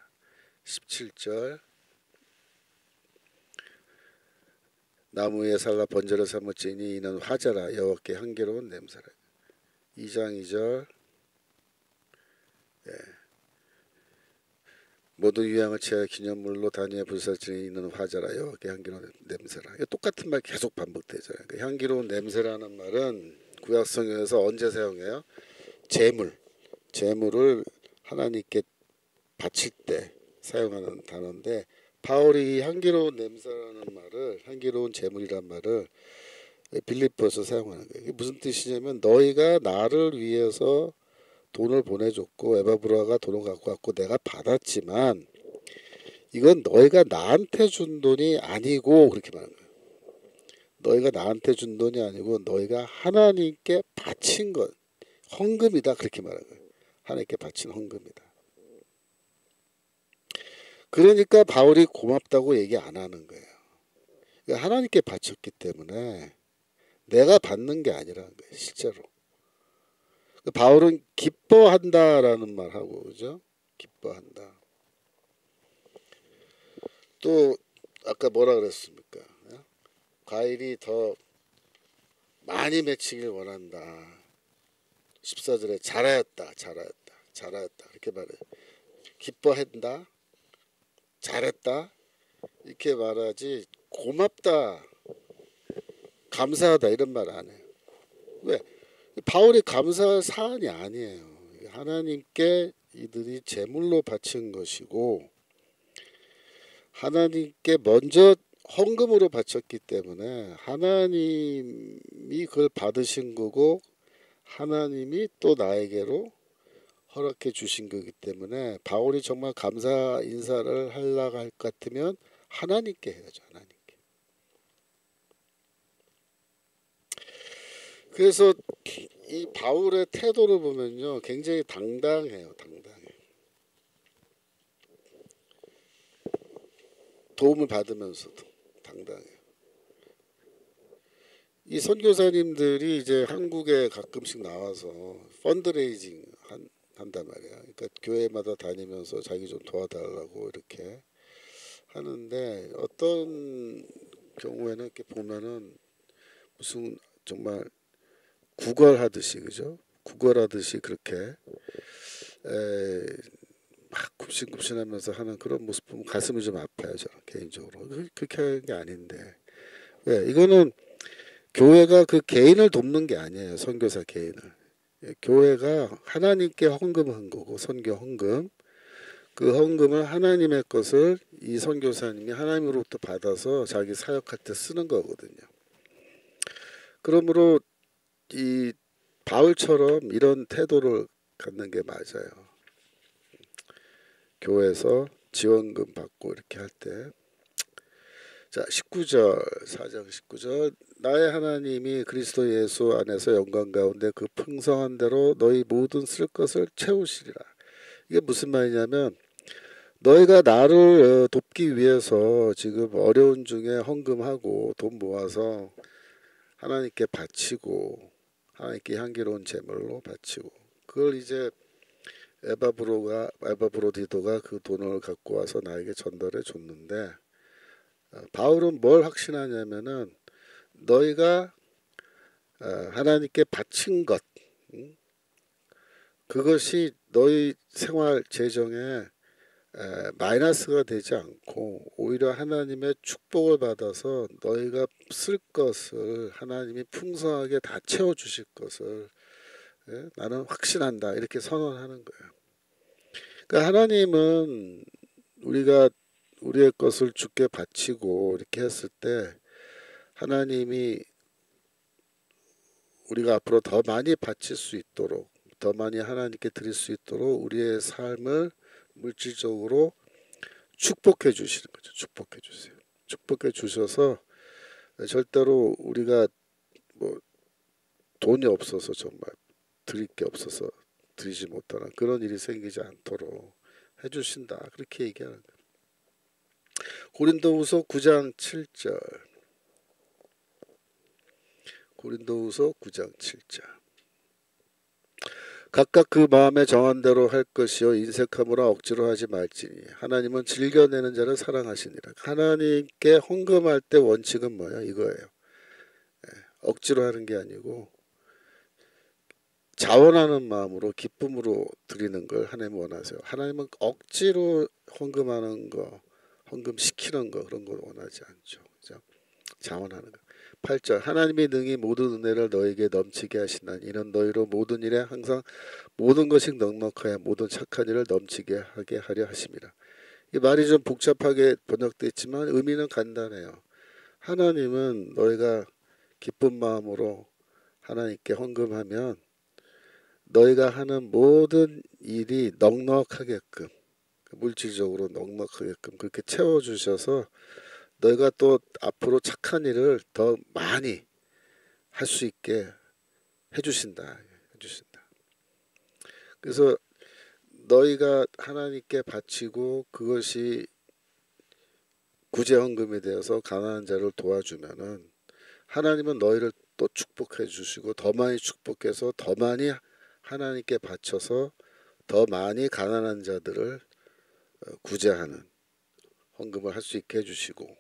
17절 나무 위에 살라 번제를 삼을지니 이는 화제라 여호와께 향기로운 냄새라. 2장 2절 모든 유향을 취하여 기념물로 단위에 불살지니 이는 화제라 여호와께 향기로운 냄새라. 똑같은 말 계속 반복되잖아요. 그러니까 향기로운 냄새라는 말은 구약성경에서 언제 사용해요? 재물을 하나님께 바칠 때 사용하는 단어인데 바울이 향기로운 냄새라는 말을 향기로운 재물이란 말을 빌립보에서 사용하는 거예요. 이게 무슨 뜻이냐면 너희가 나를 위해서 돈을 보내줬고 에바브라가 돈을 갖고 왔고 내가 받았지만 이건 너희가 나한테 준 돈이 아니고 그렇게 말하는 거예요. 너희가 나한테 준 돈이 아니고 너희가 하나님께 바친 것 헌금이다 그렇게 말하는 거예요. 하나님께 바친 헌금이다. 그러니까 바울이 고맙다고 얘기 안 하는 거예요. 그러니까 하나님께 바쳤기 때문에 내가 받는 게 아니라는 거예요. 실제로. 바울은 기뻐한다라는 말하고 그죠? 기뻐한다. 또 아까 뭐라 그랬습니까? 과일이 더 많이 맺히길 원한다. 14절에 잘하였다 이렇게 말해요. 기뻐한다, 잘했다 이렇게 말하지 고맙다, 감사하다 이런 말 안 해요. 왜? 바울이 감사할 사안이 아니에요. 하나님께 이들이 제물로 바친 것이고 하나님께 먼저 헌금으로 바쳤기 때문에 하나님이 그걸 받으신 거고 하나님이 또 나에게로 허락해 주신 거기 때문에 바울이 정말 감사 인사를 하려고 할 것 같으면 하나님께 해야죠. 하나님께. 그래서 이 바울의 태도를 보면요 굉장히 당당해요. 당당해. 도움을 받으면서도 당당해요. 이 선교사님들이 이제 한국에 가끔씩 나와서 펀드레이징 한단 말이야. 그러니까 교회마다 다니면서 자기 좀 도와달라고 이렇게 하는데 어떤 경우에는 이렇게 보면은 무슨 정말 구걸하듯이 그죠? 구걸하듯이 그렇게 막 굽신굽신하면서 하는 그런 모습 보면 가슴이 좀 아파요. 저는 개인적으로 그렇게 하는 게 아닌데 왜 이거는 교회가 그 개인을 돕는 게 아니에요. 선교사 개인을. 교회가 하나님께 헌금한 거고 선교 헌금 그 헌금을 하나님의 것을 이 선교사님이 하나님으로부터 받아서 자기 사역할 때 쓰는 거거든요. 그러므로 이 바울처럼 이런 태도를 갖는 게 맞아요. 교회에서 지원금 받고 이렇게 할 때. 자, 19절 4장 19절 나의 하나님이 그리스도 예수 안에서 영광 가운데 그 풍성한 대로 너희 모든 쓸 것을 채우시리라. 이게 무슨 말이냐면 너희가 나를 돕기 위해서 지금 어려운 중에 헌금하고 돈 모아서 하나님께 바치고 하나님께 향기로운 제물로 바치고 그걸 이제 에바브로디도가 그 돈을 갖고 와서 나에게 전달해 줬는데 바울은 뭘 확신하냐면은 너희가 하나님께 바친 것 그것이 너희 생활 재정에 마이너스가 되지 않고 오히려 하나님의 축복을 받아서 너희가 쓸 것을 하나님이 풍성하게 다 채워주실 것을 나는 확신한다 이렇게 선언하는 거예요. 그러니까 하나님은 우리가 우리의 것을 주께 바치고 이렇게 했을 때 하나님이 우리가 앞으로 더 많이 바칠 수 있도록 더 많이 하나님께 드릴 수 있도록 우리의 삶을 물질적으로 축복해 주시는 거죠. 축복해 주세요. 축복해 주셔서 절대로 우리가 뭐 돈이 없어서 정말 드릴 게 없어서 드리지 못하는 그런 일이 생기지 않도록 해주신다. 그렇게 얘기하는 거예요. 고린도후서 9장 7절 고린도후서 9장 7절 각각 그 마음에 정한 대로 할 것이요 인색함으로 억지로 하지 말지니 하나님은 즐겨내는 자를 사랑하시니라. 하나님께 헌금할 때 원칙은 뭐야? 이거예요. 억지로 하는 게 아니고 자원하는 마음으로 기쁨으로 드리는 걸 하나님 원하세요. 하나님은 억지로 헌금하는 거, 헌금시키는 거 그런 걸 원하지 않죠. 그죠? 자원하는 거. 8절 하나님이 능히 모든 은혜를 너에게 넘치게 하시나니 이는 너희로 모든 일에 항상 모든 것이 넉넉하여 모든 착한 일을 넘치게 하게 하려 하심이라. 이 말이 좀 복잡하게 번역되어 있지만 의미는 간단해요. 하나님은 너희가 기쁜 마음으로 하나님께 헌금하면 너희가 하는 모든 일이 넉넉하게끔 물질적으로 넉넉하게끔 그렇게 채워주셔서 너희가 또 앞으로 착한 일을 더 많이 할 수 있게 해주신다. 그래서 너희가 하나님께 바치고 그것이 구제헌금이 되어서 가난한 자를 도와주면은 하나님은 너희를 또 축복해 주시고 더 많이 축복해서 더 많이 하나님께 바쳐서 더 많이 가난한 자들을 구제하는 헌금을 할 수 있게 해주시고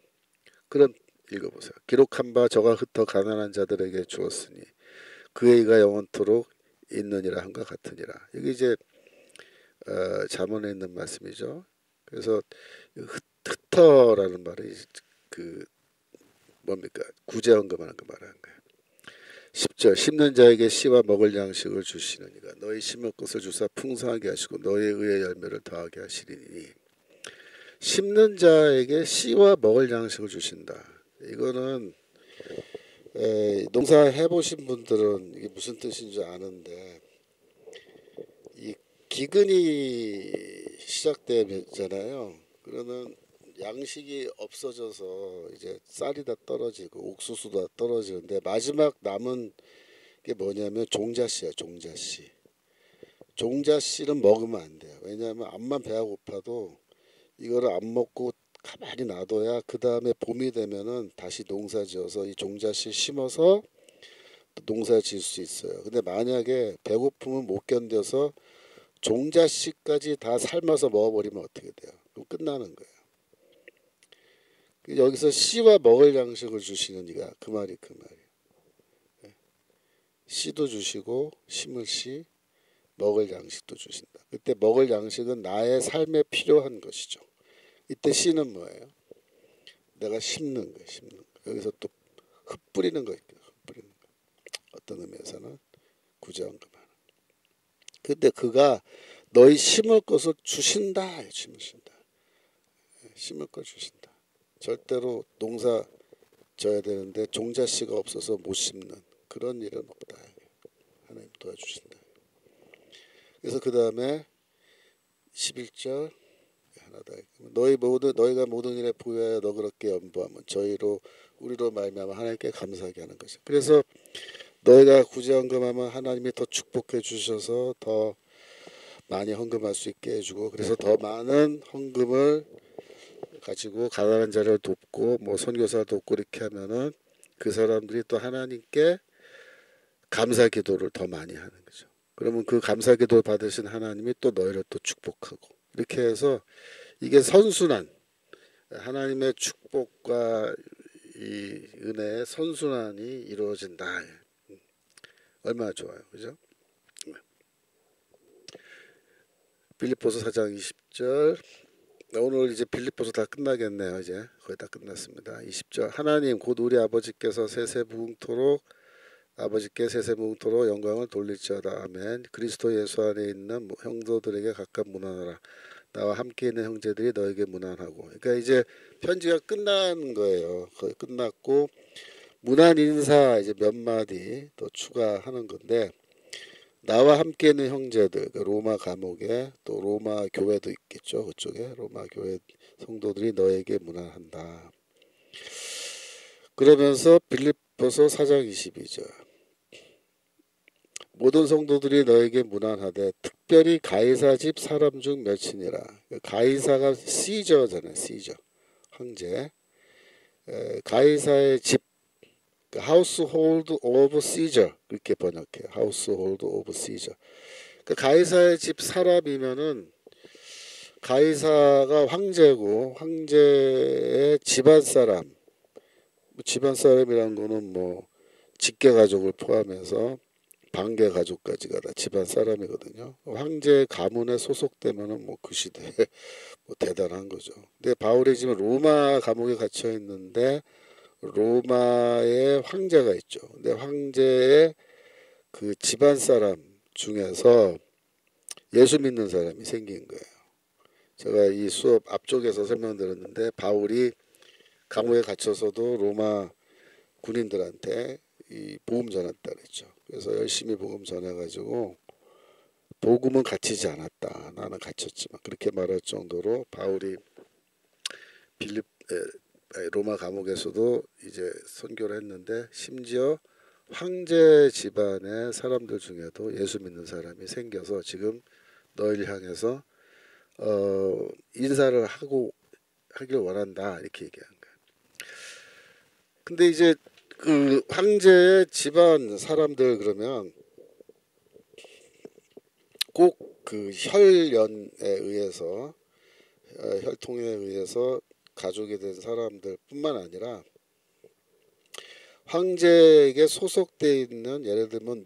그런 읽어보세요. 기록한 바 저가 흩어 가난한 자들에게 주었으니 그의 의가 영원토록 있느니라 한과 같으니라. 이게 이제 잠언에 있는 말씀이죠. 그래서 흩어라는 말이 그 뭡니까 구제헌금하는 거 말하는 거예요. 10절 심는 자에게 씨와 먹을 양식을 주시느니가 너희 심을 것을 주사 풍성하게 하시고 너희의 의의 열매를 더하게 하시리니 심는 자에게 씨와 먹을 양식을 주신다. 이거는 농사 해보신 분들은 이게 무슨 뜻인 줄 아는데 이 기근이 시작되잖아요. 그러면 양식이 없어져서 이제 쌀이 다 떨어지고 옥수수도 다 떨어지는데 마지막 남은 게 뭐냐면 종자씨야. 종자씨. 종자씨는 먹으면 안 돼요. 왜냐하면 암만 배가 고파도 이거를 안 먹고 가만히 놔둬야 그 다음에 봄이 되면은 다시 농사지어서 이 종자씨 심어서 농사 지을 수 있어요. 근데 만약에 배고픔을 못 견뎌서 종자씨까지 다 삶아서 먹어버리면 어떻게 돼요? 그럼 끝나는 거예요. 여기서 씨와 먹을 양식을 주시는 이가 그 말이에요. 씨도 주시고 심을 씨 먹을 양식도 주신다. 그때 먹을 양식은 나의 삶에 필요한 것이죠. 이때 씨는 뭐예요? 내가 심는 거예요. 심는 거. 여기서 또 흩뿌리는 거 있거든요. 흩뿌리는 거. 어떤 의미에서는 구제헌금하는. 근데 그가 너희 심을 것을 주신다. 주신다. 심을 걸 주신다. 절대로 농사 져야 되는데 종자씨가 없어서 못 심는 그런 일은 없다. 하나님 도와주신다. 그래서 그 다음에 11절 하나다. 너희가 모든 일에 부여하여 너그럽게 연보하면 저희로 우리로 말미암아 하나님께 감사하게 하는 것이다. 그래서 너희가 구제헌금하면 하나님이 더 축복해 주셔서 더 많이 헌금할 수 있게 해주고, 그래서 더 많은 헌금을 가지고 가난한 자를 돕고 뭐 선교사 돕고 이렇게 하면은 그 사람들이 또 하나님께 감사 기도를 더 많이 하는 거죠. 그러면 그 감사 기도 받으신 하나님이 또 너희를 또 축복하고, 이렇게 해서 이게 선순환, 하나님의 축복과 이 은혜의 선순환이 이루어진다. 얼마나 좋아요, 그죠? 빌립보서 4장 20절. 오늘 이제 빌립보서 다 끝나겠네요. 이제 거의 다 끝났습니다. 20절. 하나님 곧 우리 아버지께서 아버지께 세세무궁토록 영광을 돌릴지어다. 아멘. 그리스도 예수 안에 있는 형제들에게 각각 문안하라. 나와 함께 있는 형제들이 너에게 문안하고. 그러니까 이제 편지가 끝난 거예요. 거의 끝났고 문안 인사 이제 몇 마디 또 추가하는 건데, 나와 함께 있는 형제들, 로마 감옥에 또 로마 교회도 있겠죠. 그쪽에 로마 교회 성도들이 너에게 문안한다. 그러면서 빌립보서 4장 22절. 모든 성도들이 너에게 문안하되 특별히 가이사 집 사람 중 몇이니라. 가이사가 시저잖아요. 시저 황제. 가이사의 집, household of Caesar 그렇게 번역해요. household of Caesar. 가이사의 집 사람이면은 가이사가 황제고 황제의 집안 사람, 집안 사람이란 거는 뭐 직계 가족을 포함해서 반계 가족까지가 다 집안 사람이거든요. 황제 가문에 소속되면은 뭐 그 시대에 뭐 대단한 거죠. 근데 바울이 지금 로마 감옥에 갇혀 있는데 로마의 황제가 있죠. 근데 황제의 그 집안 사람 중에서 예수 믿는 사람이 생긴 거예요. 제가 이 수업 앞쪽에서 설명드렸는데 바울이 감옥에 갇혀서도 로마 군인들한테 이 복음 전했다 그랬죠. 그래서 열심히 복음 전해가지고 복음은 갇히지 않았다. 나는 갇혔지만 그렇게 말할 정도로 바울이 로마 감옥에서도 이제 선교를 했는데, 심지어 황제 집안의 사람들 중에도 예수 믿는 사람이 생겨서 지금 너희를 향해서 인사를 하길 원한다 이렇게 얘기한 거예요. 근데 이제 그 황제의 집안 사람들 그러면 꼭 그 혈연에 의해서 혈통에 의해서 가족이 된 사람들뿐만 아니라 황제에게 소속돼 있는, 예를 들면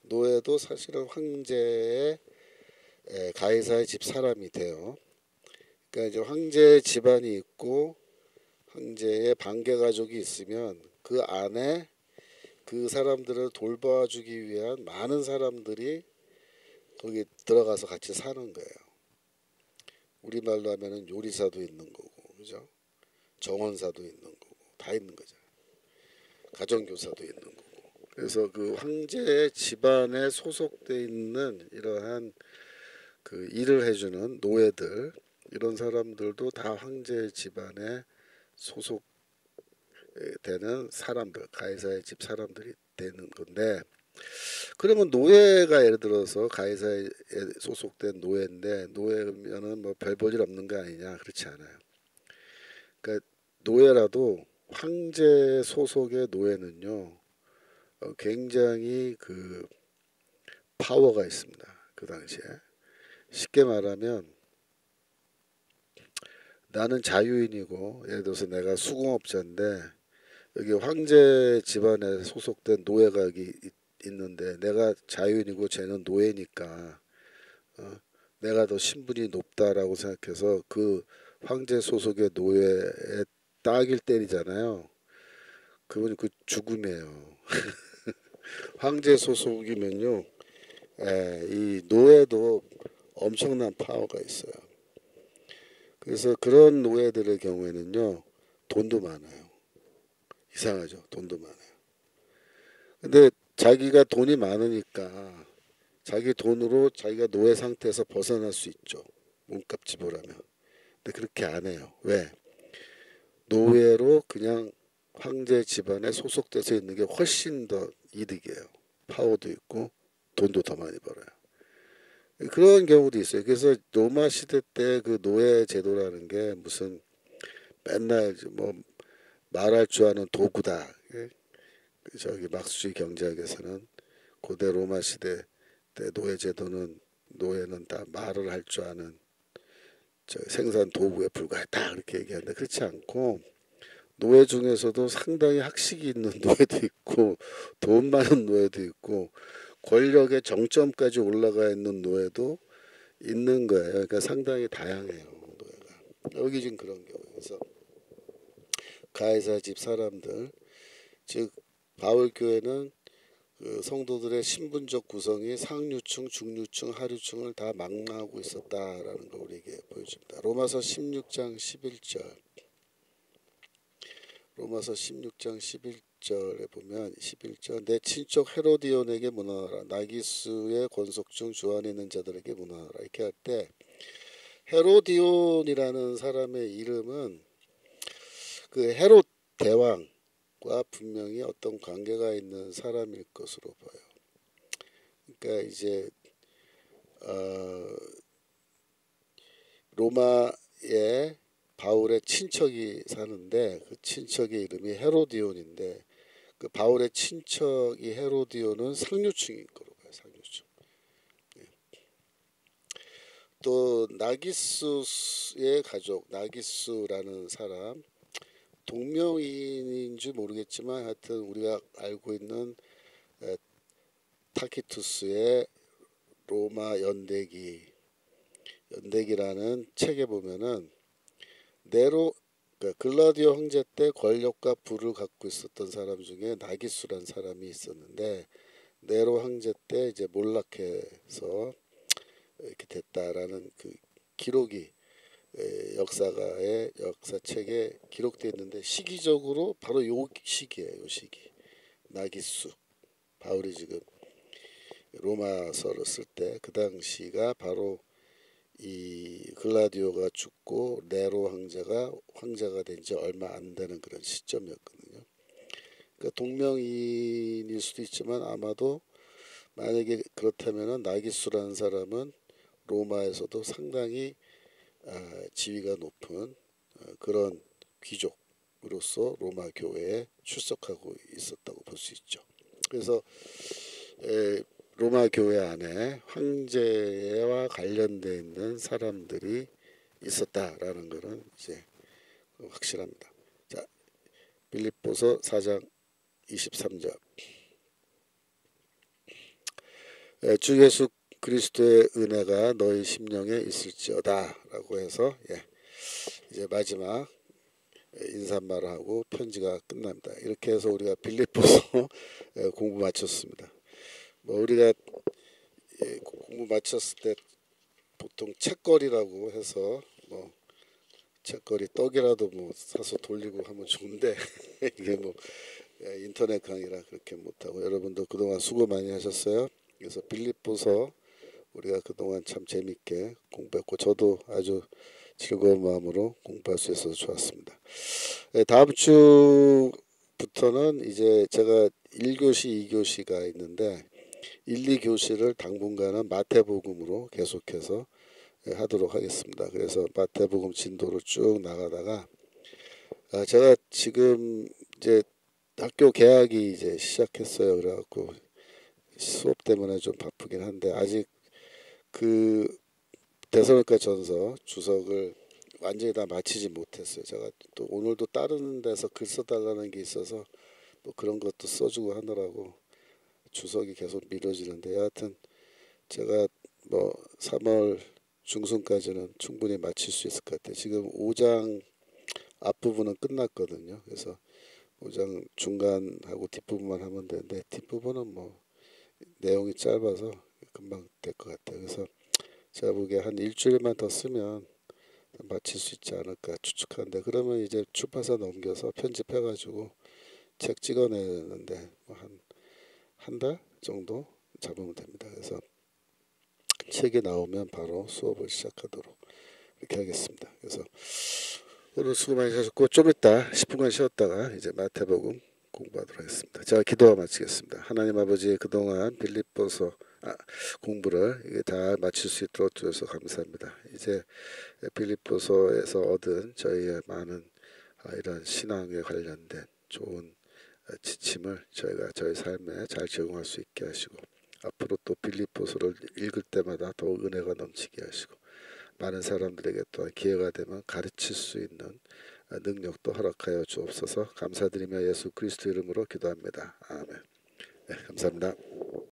노예도 사실은 황제의 가이사의 집 사람이 돼요. 그러니까 이제 황제의 집안이 있고 황제의 반계 가족이 있으면 그 안에 그 사람들을 돌봐주기 위한 많은 사람들이 거기 들어가서 같이 사는 거예요. 우리말로 하면은 요리사도 있는 거고, 그죠? 정원사도 있는 거고, 다 있는 거잖아요. 가정교사도 있는 거고. 그래서 그 황제의 집안에 소속돼 있는 이러한 그 일을 해주는 노예들, 이런 사람들도 다 황제 집안에 소속되는 사람들, 가이사의 집 사람들이 되는 건데, 그러면 노예가 예를 들어서 가이사에 소속된 노예인데, 노예면은 뭐 별 볼 일 없는 거 아니냐? 그렇지 않아요. 그러니까 노예라도 황제 소속의 노예는요, 굉장히 그 파워가 있습니다. 그 당시에 쉽게 말하면 나는 자유인이고, 예를 들어서 내가 수공업자인데 여기 황제 집안에 소속된 노예가 여기 있는데 내가 자유인이고 쟤는 노예니까 내가 더 신분이 높다라고 생각해서 그 황제 소속의 노예의 따귀를 때리잖아요. 그건 그 죽음이에요. 황제 소속이면요, 이 노예도 엄청난 파워가 있어요. 그래서 그런 노예들의 경우에는요, 돈도 많아요. 이상하죠? 돈도 많아요. 근데 자기가 돈이 많으니까 자기 돈으로 자기가 노예 상태에서 벗어날 수 있죠. 몸값 지불하면. 근데 그렇게 안 해요. 왜? 노예로 그냥 황제 집안에 소속돼서 있는 게 훨씬 더 이득이에요. 파워도 있고 돈도 더 많이 벌어요. 그런 경우도 있어요. 그래서 로마 시대 때 그 노예 제도라는 게 무슨 맨날 뭐 말할 줄 아는 도구다. 저기 막수주의 경제학에서는 고대 로마 시대 때 노예 제도는 노예는 다 말을 할 줄 아는 생산 도구에 불과했다 그렇게 얘기하는데 그렇지 않고 노예 중에서도 상당히 학식이 있는 노예도 있고 돈 많은 노예도 있고 권력의 정점까지 올라가 있는 노예도 있는 거예요. 그러니까 상당히 다양해요. 노예가. 여기 지금 그런 경우예요. 그래서 가이사 집 사람들 즉 바울 교회는 그 성도들의 신분적 구성이 상류층, 중류층, 하류층을 다 망라하고 있었다라는 걸 우리에게 보여줍니다. 로마서 16장 11절 로마서 16장 11절에 보면 11절 내 친척 헤로디온에게 문안하라 나기수의 권속 중 주 안에 있는 자들에게 문안하라 이렇게 할 때 헤로디온이라는 사람의 이름은 그 헤롯 대왕과 분명히 어떤 관계가 있는 사람일 것으로 보여요. 그러니까 이제 로마에 바울의 친척이 사는데 그 친척의 이름이 헤로디온인데 그 바울의 친척이 헤로디온은 상류층인 거로 봐요. 상류층. 또 나기수의 가족 나기수라는 사람 동명이인인지 모르겠지만 하여튼 우리가 알고 있는 타키투스의 로마 연대기라는 책에 보면은 네로 그러니까 글라디오 황제 때 권력과 부를 갖고 있었던 사람 중에 나기수란 사람이 있었는데 네로 황제 때 이제 몰락해서 이렇게 됐다라는 그 기록이 역사가의 역사책에 기록되어 있는데 시기적으로 바로 요 시기예요. 요 시기 나기수 바울이 지금 로마서를 쓸 때 그 당시가 바로 이 글라디오가 죽고 네로 황제가 된 지 얼마 안 되는 그런 시점이었거든요. 그러니까 동명이인일 수도 있지만 아마도 만약에 그렇다면은 나기수라는 사람은 로마에서도 상당히 지위가 높은 그런 귀족으로서 로마 교회에 출석하고 있었다고 볼 수 있죠. 그래서 로마 교회 안에 황제와 관련되어 있는 사람들이 있었다라는 것은 이제 확실합니다. 자, 빌립보서 4장 23절 주 예수 그리스도의 은혜가 너희 심령에 있을지어다라고 해서 이제 마지막 인사말을 하고 편지가 끝납니다. 이렇게 해서 우리가 빌립보서 공부 마쳤습니다. 뭐 우리가 공부 마쳤을 때 보통 책거리라고 해서 뭐 책거리 떡이라도 뭐 사서 돌리고 하면 좋은데 이게 뭐 인터넷 강의라 그렇게 못하고 여러분도 그동안 수고 많이 하셨어요. 그래서 빌립보서 우리가 그동안 참 재밌게 공부했고 저도 아주 즐거운 마음으로 공부할 수 있어서 좋았습니다. 다음 주부터는 이제 제가 1교시, 2교시가 있는데 1, 2교시를 당분간은 마태복음으로 계속해서 하도록 하겠습니다. 그래서 마태복음 진도를 쭉 나가다가 제가 지금 이제 학교 개학이 이제 시작했어요. 그래갖고 수업 때문에 좀 바쁘긴 한데 아직 그 데살로니가 전서 주석을 완전히 다 마치지 못했어요. 제가 또 오늘도 다른 데서 글 써달라는 게 있어서 또 그런 것도 써주고 하느라고 주석이 계속 미뤄지는데 여하튼 제가 뭐 3월 중순까지는 충분히 마칠 수 있을 것 같아요. 지금 5장 앞부분은 끝났거든요. 그래서 5장 중간하고 뒷부분만 하면 되는데 뒷부분은 뭐 내용이 짧아서 금방 될 것 같아요. 그래서 제가 보기에 한 일주일만 더 쓰면 마칠 수 있지 않을까 추측하는데 그러면 이제 출판사 넘겨서 편집해가지고 책 찍어내는데 뭐 한 달 정도 잡으면 됩니다. 그래서 책이 나오면 바로 수업을 시작하도록 이렇게 하겠습니다. 그래서 오늘 수고 많으셨고 좀 이따 10분간 쉬었다가 이제 마태복음 공부하도록 하겠습니다. 제가 기도와 마치겠습니다. 하나님 아버지 그동안 빌립보서 공부를 이게 다 마칠 수 있도록 주셔서 감사합니다. 이제 빌립보서에서 얻은 저희의 많은 이런 신앙에 관련된 좋은 지침을 저희가 저희 삶에 잘 적용할 수 있게 하시고 앞으로 또 빌립보서를 읽을 때마다 더욱 은혜가 넘치게 하시고 많은 사람들에게 또한 기회가 되면 가르칠 수 있는 능력도 허락하여 주옵소서. 감사드리며 예수 그리스도 이름으로 기도합니다. 아멘. 네, 감사합니다.